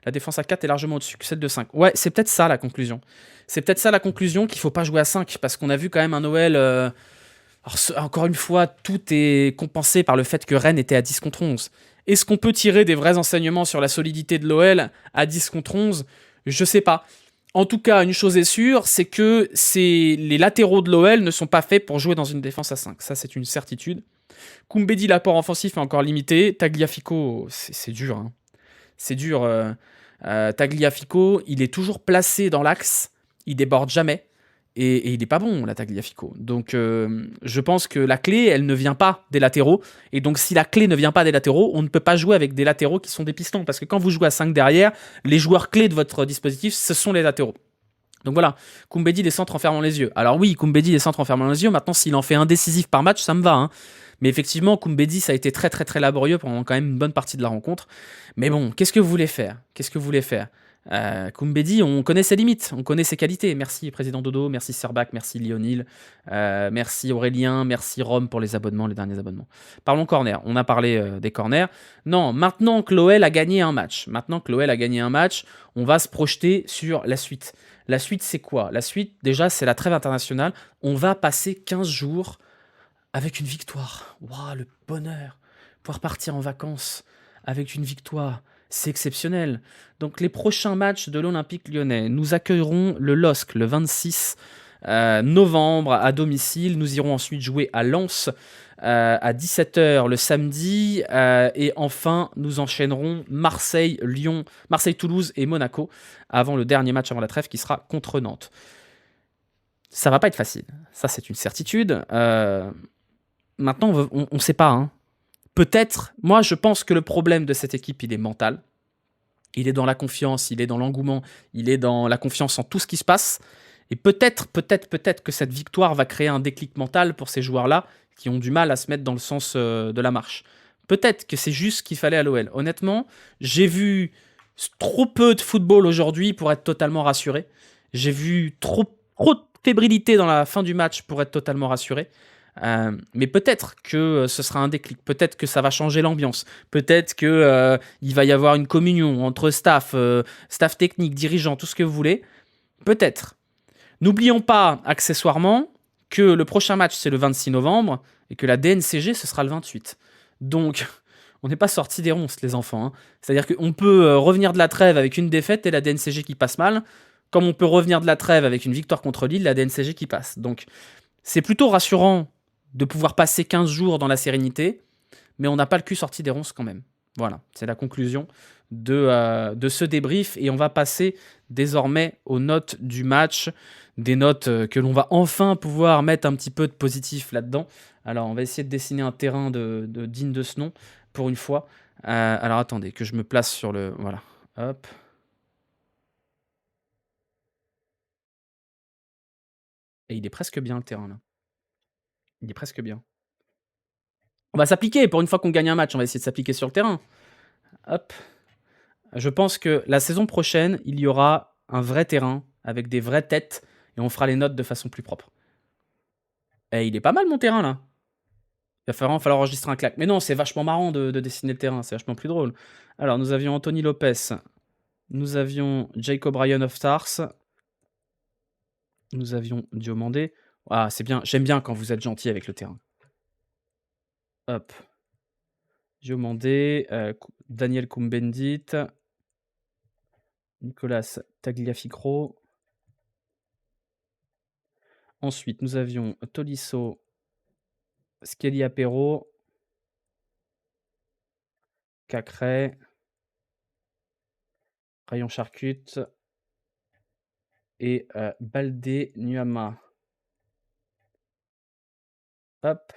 La défense à 4 est largement au-dessus que celle de 5. Ouais, c'est peut-être ça la conclusion. C'est peut-être ça la conclusion, qu'il faut pas jouer à 5, parce qu'on a vu quand même un Noël... Alors, encore une fois, tout est compensé par le fait que Rennes était à 10 contre 11. Est-ce qu'on peut tirer des vrais enseignements sur la solidité de l'OL à 10 contre 11? Je sais pas. En tout cas, une chose est sûre, c'est que les latéraux de l'OL ne sont pas faits pour jouer dans une défense à 5. Ça, c'est une certitude. Koumbedi, l'apport offensif est encore limité. Tagliafico, c'est dur. Hein. C'est dur. Tagliafico, il est toujours placé dans l'axe. Il déborde jamais. Et il n'est pas bon, la Tagliafico. Donc, je pense que la clé, elle ne vient pas des latéraux. Et donc, si la clé ne vient pas des latéraux, on ne peut pas jouer avec des latéraux qui sont des pistons. Parce que quand vous jouez à 5 derrière, les joueurs clés de votre dispositif, ce sont les latéraux. Donc voilà, Koumbedi des centres en fermant les yeux. Alors oui, Koumbedi des centres en fermant les yeux. Maintenant, s'il en fait un décisif par match, ça me va. Hein. Mais effectivement, Koumbedi, ça a été très laborieux pendant quand même une bonne partie de la rencontre. Mais bon, qu'est-ce que vous voulez faire? Koumbedi, on connaît ses limites, on connaît ses qualités. Merci Président Dodo, merci Serbach, merci Lionel, merci Aurélien, merci Rome pour les abonnements, les derniers abonnements. Parlons corner, on a parlé des corners. Non, maintenant que l'OL a gagné un match, on va se projeter sur la suite. La suite, c'est quoi? La suite, déjà, c'est la trêve internationale. On va passer 15 jours avec une victoire. Waouh, le bonheur. Pouvoir partir en vacances avec une victoire. C'est exceptionnel. Donc les prochains matchs de l'Olympique lyonnais, nous accueillerons le LOSC le 26 novembre à domicile. Nous irons ensuite jouer à Lens à 17h le samedi. Et enfin, nous enchaînerons Marseille, Lyon, Marseille, Toulouse et Monaco avant le dernier match avant la trêve qui sera contre Nantes. Ça va pas être facile. Ça, c'est une certitude. Maintenant, on ne sait pas. Hein. Peut-être, moi je pense que le problème de cette équipe, il est mental. Il est dans la confiance, il est dans l'engouement, il est dans la confiance en tout ce qui se passe. Et peut-être que cette victoire va créer un déclic mental pour ces joueurs-là qui ont du mal à se mettre dans le sens de la marche. Peut-être que c'est juste ce qu'il fallait à l'OL. Honnêtement, j'ai vu trop peu de football aujourd'hui pour être totalement rassuré. J'ai vu trop de fébrilité dans la fin du match pour être totalement rassuré. Mais peut-être que ce sera un déclic, peut-être que ça va changer l'ambiance, peut-être que il va y avoir une communion entre staff technique, dirigeants, tout ce que vous voulez. Peut-être. N'oublions pas, accessoirement, que le prochain match, c'est le 26 novembre, et que la DNCG, ce sera le 28. Donc, on n'est pas sortis des ronces, les enfants. Hein. C'est-à-dire qu'on peut revenir de la trêve avec une défaite et la DNCG qui passe mal, comme on peut revenir de la trêve avec une victoire contre Lille, la DNCG qui passe. Donc, c'est plutôt rassurant de pouvoir passer 15 jours dans la sérénité, mais on n'a pas le cul sorti des ronces quand même. Voilà, c'est la conclusion de ce débrief, et on va passer désormais aux notes du match, des notes que l'on va enfin pouvoir mettre un petit peu de positif là-dedans. Alors, on va essayer de dessiner un terrain digne de ce nom, pour une fois. Alors, attendez, que je me place sur le... Voilà, hop. Et il est presque bien, le terrain, là. Il est presque bien. On va s'appliquer, pour une fois qu'on gagne un match, on va essayer de s'appliquer sur le terrain. Hop. Je pense que la saison prochaine, il y aura un vrai terrain avec des vraies têtes et on fera les notes de façon plus propre. Et il est pas mal mon terrain là. Il va falloir enregistrer un claque. Mais non, c'est vachement marrant de dessiner le terrain, c'est vachement plus drôle. Alors, nous avions Anthony Lopez, nous avions Jacob Ryan of Stars, nous avions Diomandé. Ah, c'est bien, j'aime bien quand vous êtes gentil avec le terrain. Hop. Diomandé, Daniel Combendit, Nicolas Tagliaficro. Ensuite, nous avions Tolisso, Skelly Apero, Cacré, Rayon Charcute et Baldé Nuama. Hop.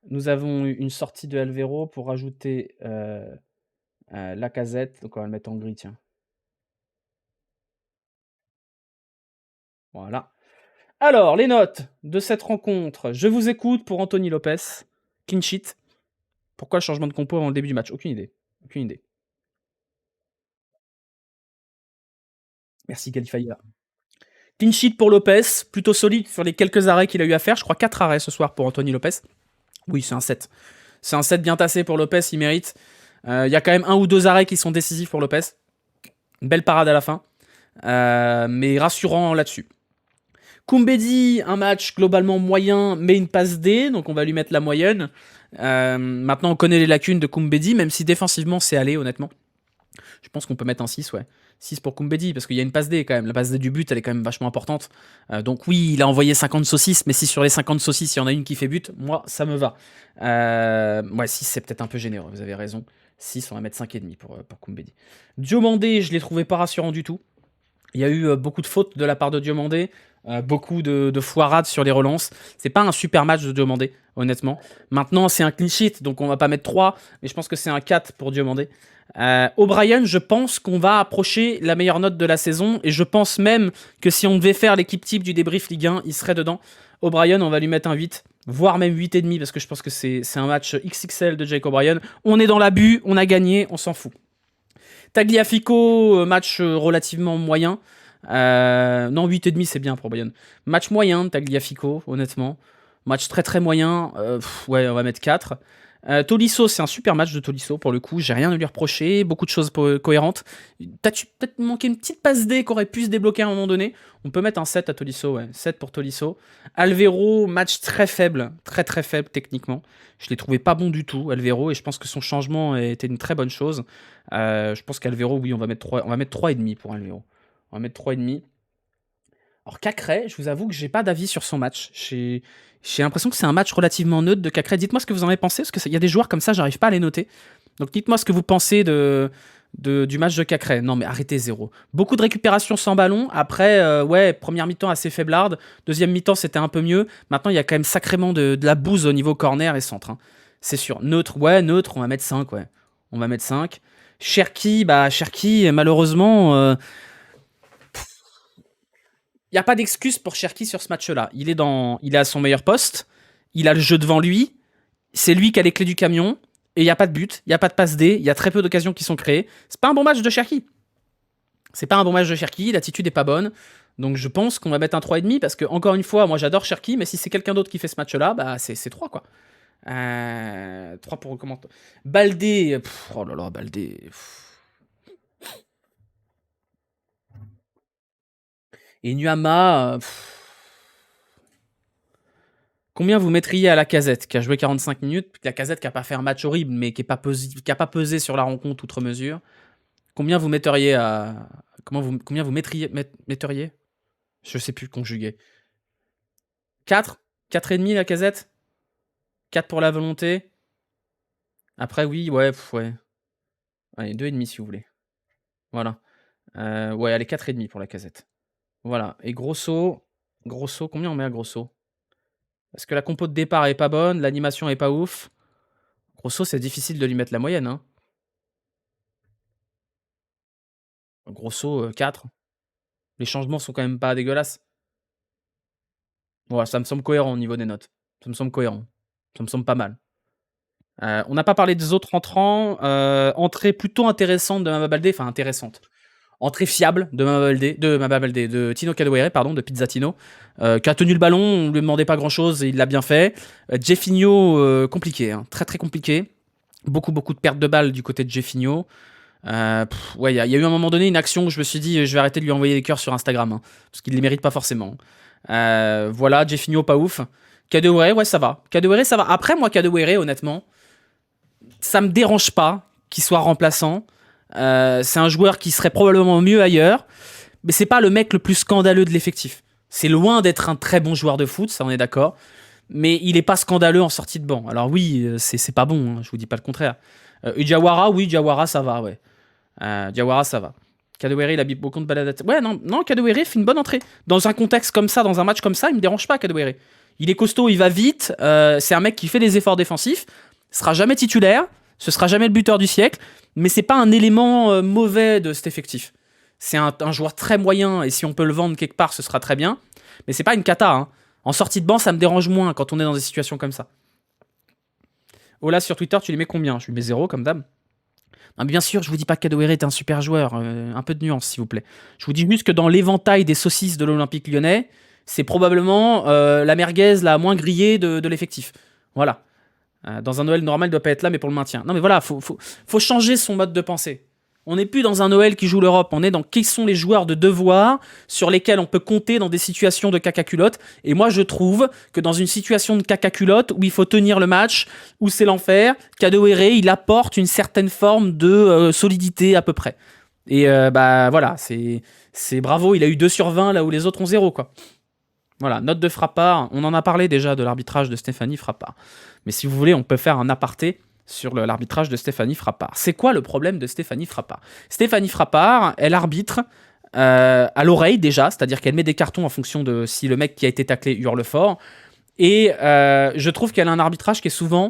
Nous avons eu une sortie de Alvero pour rajouter Lacazette. Donc on va le mettre en gris, tiens. Voilà. Alors, les notes de cette rencontre. Je vous écoute pour Anthony Lopez. Clean sheet. Pourquoi le changement de compo avant le début du match? Aucune idée. Aucune idée. Merci Galifaïa. Clean sheet pour Lopez. Plutôt solide sur les quelques arrêts qu'il a eu à faire. Je crois 4 arrêts ce soir pour Anthony Lopez. Oui, c'est un 7. C'est un 7 bien tassé pour Lopez. Il mérite. Il y a quand même 1 ou 2 arrêts qui sont décisifs pour Lopez. Une belle parade à la fin. Mais rassurant là-dessus. Koumbedi, un match globalement moyen, mais une passe D, donc on va lui mettre la moyenne. Maintenant, on connaît les lacunes de Koumbedi, même si défensivement, c'est allé, honnêtement. Je pense qu'on peut mettre un 6, ouais. 6 pour Koumbedi, parce qu'il y a une passe D quand même. La passe D du but, elle est quand même vachement importante. Donc oui, il a envoyé 50 saucisses, mais si sur les 50 saucisses, il y en a une qui fait but, moi, ça me va. Ouais, 6, c'est peut-être un peu généreux, vous avez raison. 6, on va mettre 5,5 pour Koumbedi. Diomandé, je l'ai trouvé pas rassurant du tout. Il y a eu beaucoup de fautes de la part de Diomandé, beaucoup de foirades sur les relances. C'est pas un super match de Diomandé, honnêtement. Maintenant, c'est un clean sheet, donc on va pas mettre 3, mais je pense que c'est un 4 pour Diomandé. O'Brien, je pense qu'on va approcher la meilleure note de la saison, et je pense même que si on devait faire l'équipe type du débrief Ligue 1, il serait dedans. O'Brien, on va lui mettre un 8, voire même 8,5, parce que je pense que c'est un match XXL de Jake O'Brien. On est dans l'abus, on a gagné, on s'en fout. Tagliafico, match relativement moyen. Non, 8,5 c'est bien pour Bayern. Match moyen de Tagliafico, honnêtement. Match très très moyen. Ouais, on va mettre 4. Tolisso, c'est un super match de Tolisso pour le coup. J'ai rien à lui reprocher. Beaucoup de choses cohérentes. Peut-être manqué une petite passe D qui aurait pu se débloquer à un moment donné. On peut mettre un 7 à Tolisso, ouais. 7 pour Tolisso. Alvero, match très faible. Très très faible techniquement. Je l'ai trouvé pas bon du tout, Alvero, et je pense que son changement était une très bonne chose. Je pense qu'Alvero, oui, on va mettre 3, on va mettre 3,5 pour Alvero. On va mettre 3,5. Alors Cacré, je vous avoue que j'ai pas d'avis sur son match. J'ai l'impression que c'est un match relativement neutre de Cacré. Dites-moi ce que vous en avez pensé, parce qu'il y a des joueurs comme ça, j'arrive pas à les noter. Donc dites-moi ce que vous pensez du match de Cacré. Non mais arrêtez, 0. Beaucoup de récupération sans ballon. Après, ouais, première mi-temps assez faiblarde. Deuxième mi-temps, c'était un peu mieux. Maintenant, il y a quand même sacrément de la bouse au niveau corner et centre. Hein. C'est sûr. Neutre, ouais, neutre, on va mettre 5, ouais. On va mettre 5. Cherki, malheureusement... il n'y a pas d'excuse pour Cherki sur ce match-là. Il est à son meilleur poste, il a le jeu devant lui, c'est lui qui a les clés du camion, et il n'y a pas de but, il n'y a pas de passe D, il y a très peu d'occasions qui sont créées. C'est pas un bon match de Cherki. C'est pas un bon match de Cherki, l'attitude est pas bonne. Donc je pense qu'on va mettre un 3,5 parce que, encore une fois, moi j'adore Cherki, mais si c'est quelqu'un d'autre qui fait ce match-là, bah c'est 3 quoi. 3 pour recommander. Baldé, oh là là, Baldé. Et Nuama, combien vous mettriez à Lacazette, qui a joué 45 minutes, Lacazette qui n'a pas fait un match horrible, mais qui n'a pas pesé sur la rencontre outre mesure. Combien vous metteriez à... Combien vous metteriez Je sais plus conjuguer. 4 4,5 Lacazette 4 pour la volonté. Après, oui, ouais, ouais. Allez, 2,5 si vous voulez. Voilà. Ouais, allez, 4,5 pour Lacazette. Voilà. Et Grosso, combien on met à Grosso? Parce que la compo de départ est pas bonne, l'animation est pas ouf. Grosso, c'est difficile de lui mettre la moyenne. Hein. Grosso, 4. Les changements sont quand même pas dégueulasses. Ouais, ça me semble cohérent au niveau des notes. Ça me semble cohérent. Ça me semble pas mal. On n'a pas parlé des autres entrants. Entrée plutôt intéressante de Mama Baldé. Enfin, intéressante. Entrée fiable de Mama Baldé, de Tino Kadewere, pardon, de Pizzatino, qui a tenu le ballon, on lui demandait pas grand-chose et il l'a bien fait. Jeffinho, compliqué, hein, très très compliqué. Beaucoup de pertes de balles du côté de Jeffinho. Ouais, il y a eu un moment donné une action où je me suis dit je vais arrêter de lui envoyer des cœurs sur Instagram, hein, parce qu'il les mérite pas forcément. Voilà, Jeffinho pas ouf. Kadewere, ouais, ça va. Kadewere, ça va. Après, moi, Kadewere, honnêtement, ça me dérange pas qu'il soit remplaçant. C'est un joueur qui serait probablement mieux ailleurs, mais c'est pas le mec le plus scandaleux de l'effectif. C'est loin d'être un très bon joueur de foot, ça on est d'accord. Mais il est pas scandaleux en sortie de banc. Alors oui, c'est pas bon, hein, je vous dis pas le contraire. Diawara, oui, Diawara ça va, ouais. Diawara ça va. Kadewere, il a beaucoup de balades. Ouais, non, Kadewere fait une bonne entrée. Dans un contexte comme ça, dans un match comme ça, il me dérange pas, Kadewere. Il est costaud, il va vite. C'est un mec qui fait des efforts défensifs. Il sera jamais titulaire. Ce sera jamais le buteur du siècle. Mais c'est pas un élément mauvais de cet effectif. C'est un joueur très moyen. Et si on peut le vendre quelque part, ce sera très bien. Mais c'est pas une cata. Hein. En sortie de banc, ça me dérange moins quand on est dans des situations comme ça. Ola, sur Twitter, tu les mets combien? Je lui mets 0 comme d'hab. Non, bien sûr, je vous dis pas que Kadewere est un super joueur. Un peu de nuance, s'il vous plaît. Je vous dis juste que dans l'éventail des saucisses de l'Olympique lyonnais, c'est probablement la merguez la moins grillée de l'effectif. Voilà. Dans un Noël normal, il doit pas être là, mais pour le maintien. Non, mais voilà, faut changer son mode de pensée. On n'est plus dans un Noël qui joue l'Europe. On est dans quels sont les joueurs de devoir sur lesquels on peut compter dans des situations de caca-culotte. Et moi, je trouve que dans une situation de caca-culotte où il faut tenir le match, où c'est l'enfer, Kadewere, il apporte une certaine forme de solidité à peu près. Et bah voilà, c'est bravo. Il a eu 2 sur 20 là où les autres ont 0, quoi. Voilà, note de Frappard. On en a parlé déjà de l'arbitrage de Stéphanie Frappard. Mais si vous voulez, on peut faire un aparté sur l'arbitrage de Stéphanie Frappard. C'est quoi le problème de Stéphanie Frappard? Stéphanie Frappard, elle arbitre à l'oreille déjà, c'est-à-dire qu'elle met des cartons en fonction de si le mec qui a été taclé hurle fort. Et je trouve qu'elle a un arbitrage qui est souvent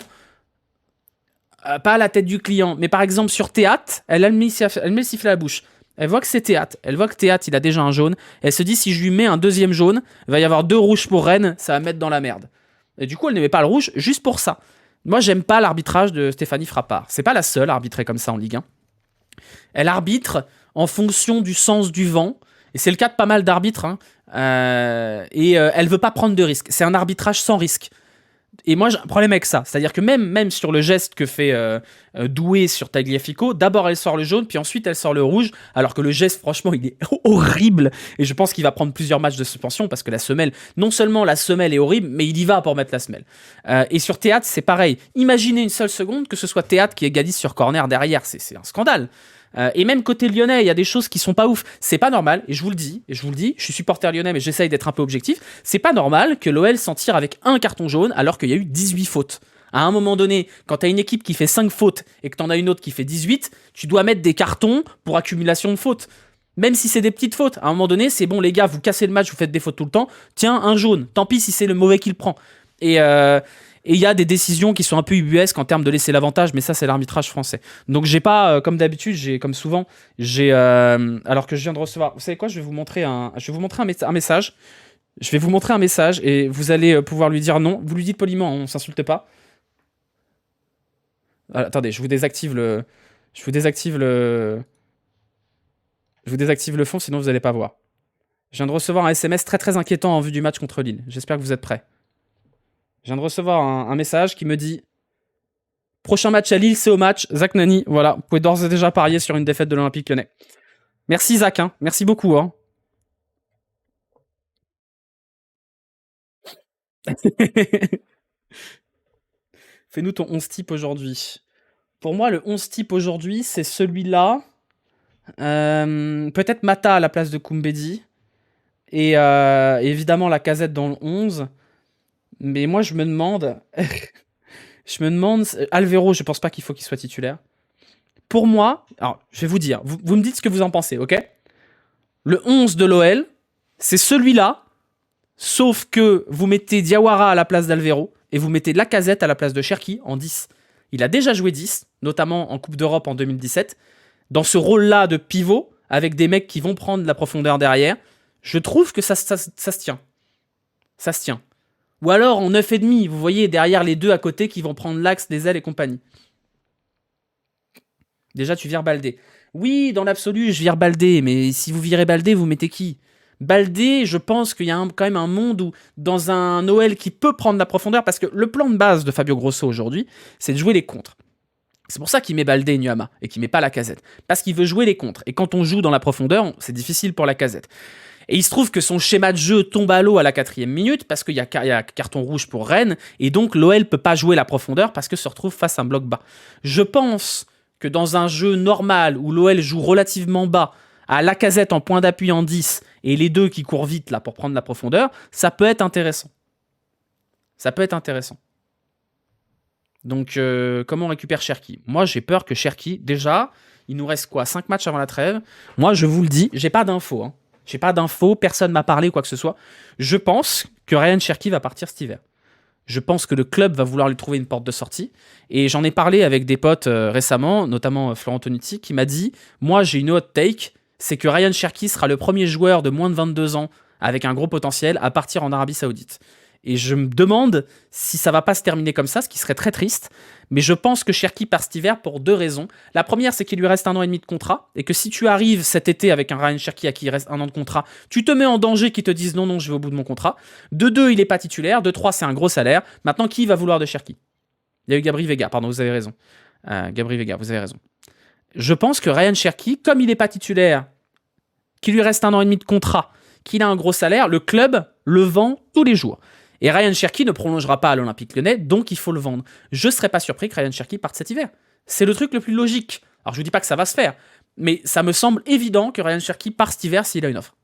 pas à la tête du client, mais par exemple sur Théâtre, elle met le sifflet à la bouche. Elle voit que c'est Théâtre, elle voit que Théâtre il a déjà un jaune, elle se dit si je lui mets un deuxième jaune, il va y avoir 2 rouges pour Rennes, ça va mettre dans la merde. Et du coup elle ne met pas le rouge juste pour ça. Moi j'aime pas l'arbitrage de Stéphanie Frappard, c'est pas la seule à arbitrer comme ça en Ligue 1. Elle arbitre en fonction du sens du vent, et c'est le cas de pas mal d'arbitres, hein. Elle veut pas prendre de risques, c'est un arbitrage sans risque. Et moi j'ai un problème avec ça, c'est-à-dire que même sur le geste que fait Doué sur Tagliafico, d'abord elle sort le jaune, puis ensuite elle sort le rouge, alors que le geste franchement il est horrible, et je pense qu'il va prendre plusieurs matchs de suspension, parce que la semelle, non seulement la semelle est horrible, mais il y va pour mettre la semelle. Et sur Théâtre c'est pareil, imaginez une seule seconde que ce soit Théâtre qui égalise sur corner derrière, c'est un scandale. Et même côté lyonnais, il y a des choses qui sont pas ouf. C'est pas normal, et je vous le dis, je suis supporter lyonnais, mais j'essaye d'être un peu objectif. C'est pas normal que l'OL s'en tire avec un carton jaune alors qu'il y a eu 18 fautes. À un moment donné, quand t'as une équipe qui fait 5 fautes et que t'en as une autre qui fait 18, tu dois mettre des cartons pour accumulation de fautes. Même si c'est des petites fautes, à un moment donné, c'est bon les gars, vous cassez le match, vous faites des fautes tout le temps, tiens, un jaune, tant pis si c'est le mauvais qui le prend. Et il y a des décisions qui sont un peu ubuesques en termes de laisser l'avantage, mais ça, c'est l'arbitrage français. Donc, j'ai pas, comme d'habitude, comme souvent, alors que je viens de recevoir. Vous savez quoi? Je vais vous montrer un message. Je vais vous montrer un message et vous allez pouvoir lui dire non. Vous lui dites poliment, on s'insulte pas. Attendez, je vous désactive le fond, sinon vous allez pas voir. Je viens de recevoir un SMS très très inquiétant en vue du match contre Lille. J'espère que vous êtes prêts. Je viens de recevoir un message qui me dit « Prochain match à Lille, c'est au match. Zach Nani, voilà, vous pouvez d'ores et déjà parier sur une défaite de l'Olympique Lyonnais. » Merci Zach, hein. Merci beaucoup. Hein. Fais-nous ton 11 type aujourd'hui. Pour moi, le 11 type aujourd'hui, c'est celui-là. Peut-être Mata à la place de Koumbedi. Et évidemment, la Casette dans le 11. Mais moi, je me demande... Alvero, je pense pas qu'il faut qu'il soit titulaire. Pour moi, alors, je vais vous dire, vous me dites ce que vous en pensez, ok? Le 11 de l'OL, c'est celui-là, sauf que vous mettez Diawara à la place d'Alvero, et vous mettez Lacazette à la place de Cherki en 10. Il a déjà joué 10, notamment en Coupe d'Europe en 2017, dans ce rôle-là de pivot, avec des mecs qui vont prendre la profondeur derrière. Je trouve que ça se tient. Ça se tient. Ou alors en 9,5, vous voyez derrière les deux à côté qui vont prendre l'axe, les ailes et compagnie. Déjà, tu vires Baldé. Oui, dans l'absolu, je vire Baldé, mais si vous virez Baldé, vous mettez qui? Baldé, je pense qu'il y a quand même un monde où, dans un Noël qui peut prendre la profondeur, parce que le plan de base de Fabio Grosso aujourd'hui, c'est de jouer les contres. C'est pour ça qu'il met Baldé et Nuama, et qu'il met pas Lacazette. Parce qu'il veut jouer les contres. Et quand on joue dans la profondeur, c'est difficile pour Lacazette. Et il se trouve que son schéma de jeu tombe à l'eau à la 4e minute parce qu'il y a carton rouge pour Rennes et donc l'OL peut pas jouer la profondeur parce que se retrouve face à un bloc bas. Je pense que dans un jeu normal où l'OL joue relativement bas, à Lacazette en point d'appui en 10 et les deux qui courent vite là pour prendre la profondeur, ça peut être intéressant. Ça peut être intéressant. Donc, comment on récupère Cherki? Moi, j'ai peur que Cherki, déjà, il nous reste quoi, 5 matchs avant la trêve. Moi, je vous le dis, j'ai pas d'infos. Hein. J'ai pas d'infos, personne m'a parlé ou quoi que ce soit. Je pense que Ryan Cherki va partir cet hiver. Je pense que le club va vouloir lui trouver une porte de sortie. Et j'en ai parlé avec des potes récemment, notamment Florent Tonucci, qui m'a dit, moi, j'ai une hot take, c'est que Ryan Cherki sera le premier joueur de moins de 22 ans avec un gros potentiel à partir en Arabie Saoudite. Et je me demande si ça va pas se terminer comme ça, ce qui serait très triste. Mais je pense que Cherki part cet hiver pour 2 raisons. La première, c'est qu'il lui reste 1 an et demi de contrat. Et que si tu arrives cet été avec un Ryan Cherki à qui il reste 1 an de contrat, tu te mets en danger qu'ils te disent non, je vais au bout de mon contrat. De 2, il est pas titulaire. De 3, c'est un gros salaire. Maintenant, qui va vouloir de Cherki? Il y a eu Gabri Vega, pardon, vous avez raison. Gabri Vega, vous avez raison. Je pense que Ryan Cherki, comme il n'est pas titulaire, qu'il lui reste 1 an et demi de contrat, qu'il a un gros salaire, le club le vend tous les jours. Et Ryan Cherki ne prolongera pas à l'Olympique Lyonnais, donc il faut le vendre. Je ne serais pas surpris que Ryan Cherki parte cet hiver. C'est le truc le plus logique. Alors je ne dis pas que ça va se faire, mais ça me semble évident que Ryan Cherki parte cet hiver s'il a une offre.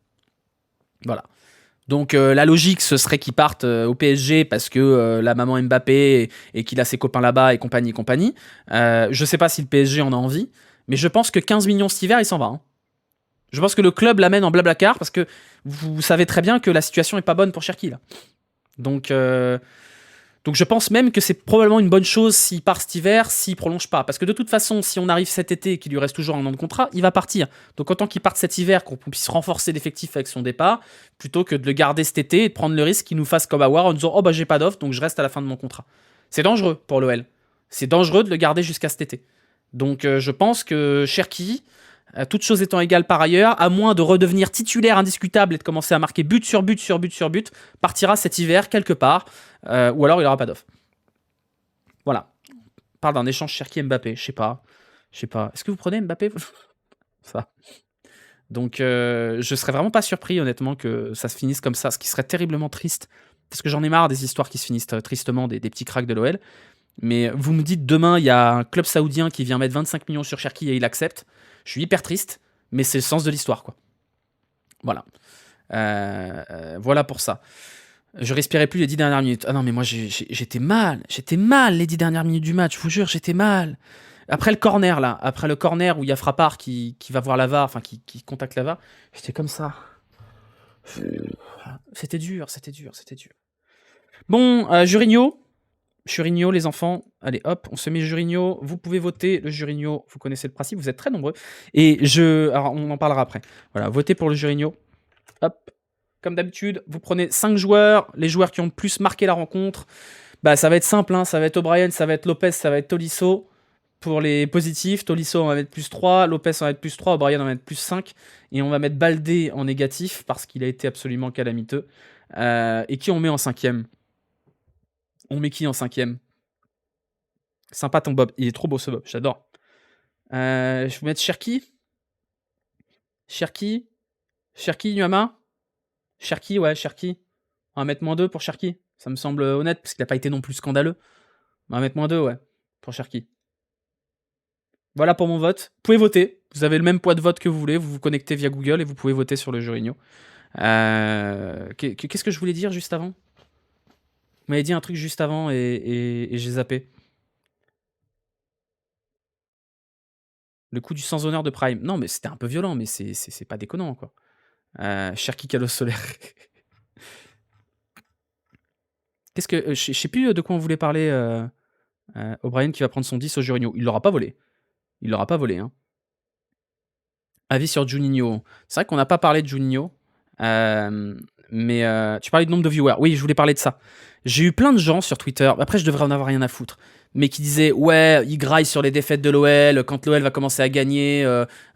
Voilà. Donc la logique, ce serait qu'il parte au PSG parce que la maman Mbappé et qu'il a ses copains là-bas et compagnie. Je ne sais pas si le PSG en a envie, mais je pense que 15 millions cet hiver, il s'en va. Hein. Je pense que le club l'amène en blablacar parce que vous savez très bien que la situation n'est pas bonne pour Cherki là. Donc je pense même que c'est probablement une bonne chose s'il part cet hiver, s'il prolonge pas. Parce que de toute façon, si on arrive cet été et qu'il lui reste toujours 1 an de contrat, il va partir. Donc autant qu'il parte cet hiver, qu'on puisse renforcer l'effectif avec son départ, plutôt que de le garder cet été et de prendre le risque qu'il nous fasse comme Aouar en disant « Oh bah j'ai pas d'offre, donc je reste à la fin de mon contrat ». C'est dangereux pour l'OL. C'est dangereux de le garder jusqu'à cet été. Donc je pense que Cherki, toutes choses étant égales par ailleurs, à moins de redevenir titulaire indiscutable et de commencer à marquer but sur but, partira cet hiver quelque part, ou alors il n'aura pas d'offre. Voilà. On parle d'un échange Cherki-Mbappé, je sais pas. Est-ce que vous prenez Mbappé? Ça. Donc je serais vraiment pas surpris honnêtement que ça se finisse comme ça, ce qui serait terriblement triste, parce que j'en ai marre des histoires qui se finissent tristement, des petits cracks de l'OL. Mais vous me dites demain, il y a un club saoudien qui vient mettre 25 millions sur Cherki et il accepte. Je suis hyper triste, mais c'est le sens de l'histoire, quoi. Voilà. Voilà pour ça. Je respirais plus les 10 dernières minutes. Ah non, mais moi, j'étais mal. J'étais mal les 10 dernières minutes du match, je vous jure, j'étais mal. Après le corner, là, où il y a Frappard qui va voir la VAR, enfin, qui contacte la VAR, j'étais comme ça. C'était dur. Bon, Jurinho, les enfants, allez hop, on se met Jurinho, vous pouvez voter le Jurinho, vous connaissez le principe, vous êtes très nombreux, et alors on en parlera après, voilà, votez pour le Jurinho, hop, comme d'habitude, vous prenez 5 joueurs, les joueurs qui ont le plus marqué la rencontre, bah ça va être simple, hein, ça va être O'Brien, ça va être Lopez, ça va être Tolisso, pour les positifs, Tolisso on va mettre plus 3, Lopez on va mettre plus 3, O'Brien on va mettre plus 5, et on va mettre Baldé en négatif, parce qu'il a été absolument calamiteux, et qui on met en 5e? On met qui en 5e? Sympa ton Bob. Il est trop beau ce Bob. J'adore. Je vais vous mettre Cherki. Cherki, Nuama. Cherki. On va mettre -2 pour Cherki. Ça me semble honnête, parce qu'il n'a pas été non plus scandaleux. On va mettre -2, ouais, pour Cherki. Voilà pour mon vote. Vous pouvez voter. Vous avez le même poids de vote que vous voulez. Vous vous connectez via Google et vous pouvez voter sur le Jurinho. Qu'est-ce que je voulais dire juste avant? Vous m'avez dit un truc juste avant et j'ai zappé. Le coup du sans honneur de Prime. Non, mais c'était un peu violent, mais c'est pas déconnant, quoi. Cherki Carlos Soler. Qu'est-ce que. Je sais plus de quoi on voulait parler. O'Brien qui va prendre son 10 au Jurinho. Il l'aura pas volé. Hein. Avis sur Juninho. C'est vrai qu'on n'a pas parlé de Juninho. Mais tu parlais du nombre de viewers. Oui, je voulais parler de ça. J'ai eu plein de gens sur Twitter. Après, je devrais en avoir rien à foutre. Mais qui disaient ouais, il graille sur les défaites de l'OL. Quand l'OL va commencer à gagner,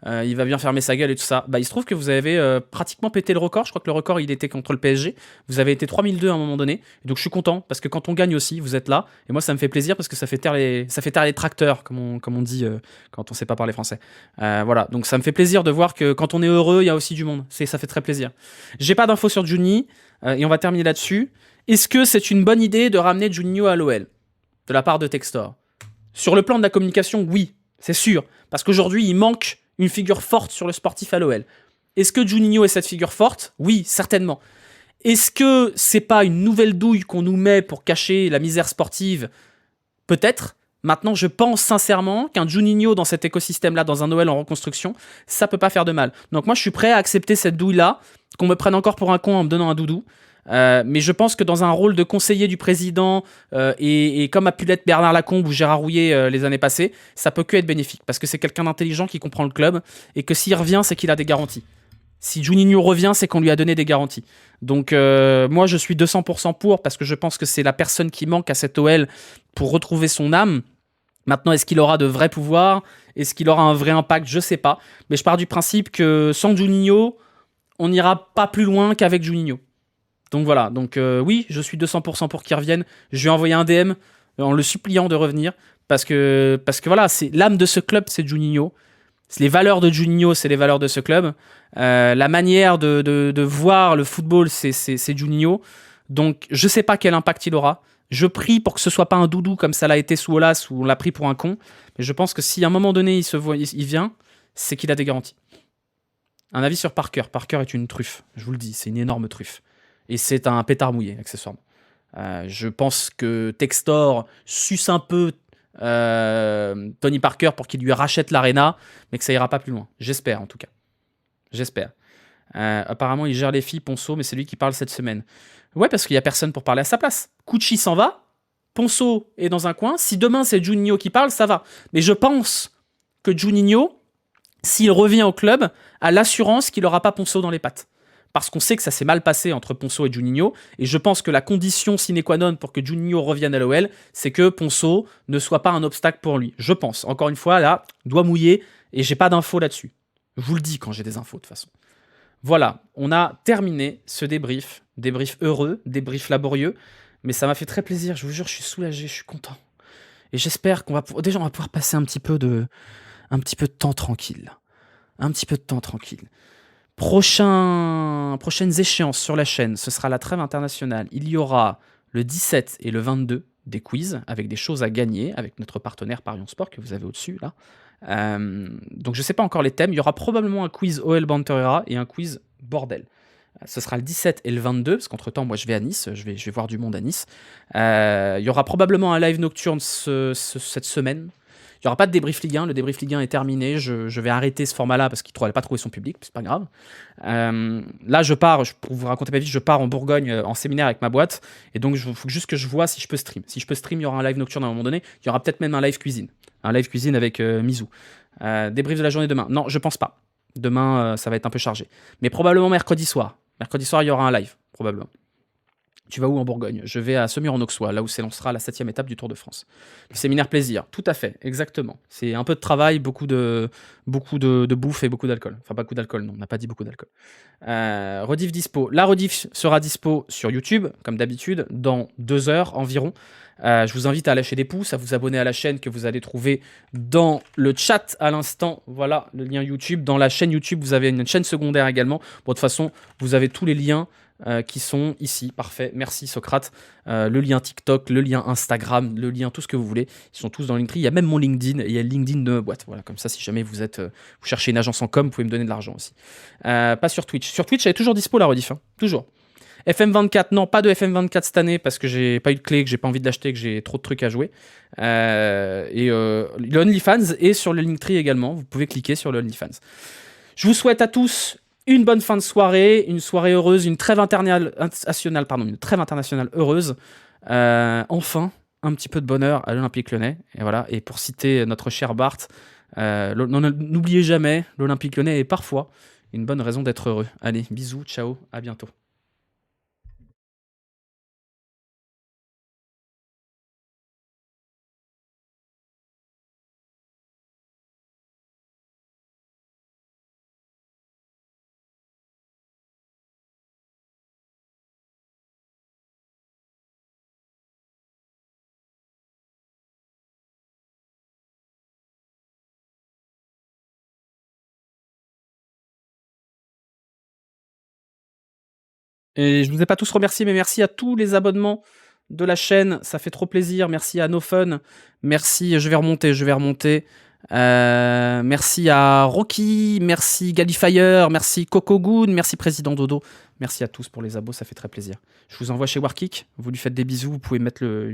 il va bien fermer sa gueule et tout ça. Bah, il se trouve que vous avez pratiquement pété le record. Je crois que le record, il était contre le PSG. Vous avez été 3002 à un moment donné. Et donc, je suis content parce que quand on gagne aussi, vous êtes là. Et moi, ça me fait plaisir parce que ça fait taire les tracteurs, comme on dit quand on sait pas parler français. Voilà. Donc, ça me fait plaisir de voir que quand on est heureux, il y a aussi du monde. Ça fait très plaisir. J'ai pas d'infos sur Juni et on va terminer là-dessus. Est-ce que c'est une bonne idée de ramener Juninho à l'OL de la part de Textor? Sur le plan de la communication, oui, c'est sûr. Parce qu'aujourd'hui, il manque une figure forte sur le sportif à l'OL. Est-ce que Juninho est cette figure forte? Oui, certainement. Est-ce que c'est pas une nouvelle douille qu'on nous met pour cacher la misère sportive? Peut-être. Maintenant, je pense sincèrement qu'un Juninho dans cet écosystème-là, dans un Noël en reconstruction, ça peut pas faire de mal. Donc moi, je suis prêt à accepter cette douille-là, qu'on me prenne encore pour un con en me donnant un doudou. Mais je pense que dans un rôle de conseiller du président, et comme a pu l'être Bernard Lacombe ou Gérard Rouillet les années passées, ça peut que être bénéfique. Parce que c'est quelqu'un d'intelligent qui comprend le club, et que s'il revient, c'est qu'il a des garanties. Si Juninho revient, c'est qu'on lui a donné des garanties. Donc moi, je suis 200% pour, parce que je pense que c'est la personne qui manque à cette OL pour retrouver son âme. Maintenant, est-ce qu'il aura de vrais pouvoirs? Est-ce qu'il aura un vrai impact? Je sais pas. Mais je pars du principe que sans Juninho, on n'ira pas plus loin qu'avec Juninho. Donc voilà. Donc oui, je suis 200% pour qu'il revienne. Je lui ai envoyé un DM en le suppliant de revenir. Parce que voilà, c'est l'âme de ce club, c'est Juninho. Les valeurs de Juninho, c'est les valeurs de ce club. La manière de voir le football, c'est Juninho. Donc je sais pas quel impact il aura. Je prie pour que ce soit pas un doudou comme ça l'a été sous Olas où on l'a pris pour un con. Mais je pense que si à un moment donné il vient, c'est qu'il a des garanties. Un avis sur Parker. Parker est une truffe. Je vous le dis, c'est une énorme truffe. Et c'est un pétard mouillé, accessoirement. Je pense que Textor suce un peu Tony Parker pour qu'il lui rachète l'arena, mais que ça ira pas plus loin. J'espère, en tout cas. J'espère. Apparemment, il gère les filles, Ponceau, mais c'est lui qui parle cette semaine. Ouais, parce qu'il y a personne pour parler à sa place. Cucci s'en va, Ponceau est dans un coin. Si demain c'est Juninho qui parle, ça va. Mais je pense que Juninho, s'il revient au club, a l'assurance qu'il n'aura pas Ponceau dans les pattes. Parce qu'on sait que ça s'est mal passé entre Ponceau et Juninho, et je pense que la condition sine qua non pour que Juninho revienne à l'OL, c'est que Ponceau ne soit pas un obstacle pour lui. Je pense. Encore une fois, là, doigt mouillé, et j'ai pas d'infos là-dessus. Je vous le dis quand j'ai des infos, de toute façon. Voilà, on a terminé ce débrief. Débrief heureux, débrief laborieux, mais ça m'a fait très plaisir, je vous jure, je suis soulagé, je suis content. Et j'espère qu'on va déjà on va pouvoir passer un petit peu de temps tranquille. Un petit peu de temps tranquille. Prochaines échéances sur la chaîne, ce sera la trêve internationale. Il y aura le 17 et le 22 des quiz avec des choses à gagner avec notre partenaire Parion Sport que vous avez au-dessus là. Donc je sais pas encore les thèmes. Il y aura probablement un quiz OL Banterera et un quiz bordel. Ce sera le 17 et le 22, parce qu'entre-temps, moi, je vais à Nice, je vais voir du monde à Nice. Il y aura probablement un live nocturne cette semaine. Il n'y aura pas de débrief Ligue 1, le débrief Ligue 1 est terminé. Je vais arrêter ce format-là parce qu'il n'allait pas trouver son public, c'est pas grave. Là, pour vous raconter ma vie, je pars en Bourgogne en séminaire avec ma boîte, et donc il faut juste que je vois si je peux stream. Si je peux stream, il y aura un live nocturne à un moment donné. Il y aura peut-être même un live cuisine. Un live cuisine avec Mizou. Débrief de la journée demain. Non, je pense pas. Demain, ça va être un peu chargé. Mais probablement mercredi soir. Mercredi soir, il y aura un live, probablement. Tu vas où en Bourgogne? Je vais à Semur-en-Auxois, là où s'élancera la 7e étape du Tour de France. Le séminaire plaisir, tout à fait, exactement. C'est un peu de travail, beaucoup de bouffe et beaucoup d'alcool. Enfin, pas beaucoup d'alcool, non, on n'a pas dit beaucoup d'alcool. Rediff dispo. La rediff sera dispo sur YouTube, comme d'habitude, dans 2 heures environ. Je vous invite à lâcher des pouces, à vous abonner à la chaîne que vous allez trouver dans le chat à l'instant. Voilà le lien YouTube. Dans la chaîne YouTube, vous avez une chaîne secondaire également. Bon, de toute façon, vous avez tous les liens qui sont ici. Parfait. Merci Socrate. Le lien TikTok, le lien Instagram, le lien tout ce que vous voulez. Ils sont tous dans Linktree. Il y a même mon LinkedIn. Et il y a le LinkedIn de ma boîte. Voilà, comme ça, si jamais vous cherchez une agence en com, vous pouvez me donner de l'argent aussi. Pas sur Twitch. Sur Twitch, elle est toujours dispo la rediff. Hein. Toujours. FM24, non, pas de FM24 cette année parce que j'ai pas eu de clé, que j'ai pas envie de l'acheter, que j'ai trop de trucs à jouer. Le OnlyFans est sur le Linktree également. Vous pouvez cliquer sur le OnlyFans. Je vous souhaite à tous une bonne fin de soirée, une soirée heureuse, une trêve internationale heureuse. Enfin, un petit peu de bonheur à l'Olympique Lyonnais. Et voilà. Et pour citer notre cher Bart, n'oubliez jamais, l'Olympique Lyonnais est parfois une bonne raison d'être heureux. Allez, bisous, ciao, à bientôt. Et je vous ai pas tous remercié, mais merci à tous les abonnements de la chaîne, ça fait trop plaisir. Merci à NoFun, merci, je vais remonter. Merci à Rocky, merci Galifire, merci Cocogoon, merci Président Dodo. Merci à tous pour les abos, ça fait très plaisir. Je vous envoie chez Warkick, vous lui faites des bisous, vous pouvez mettre le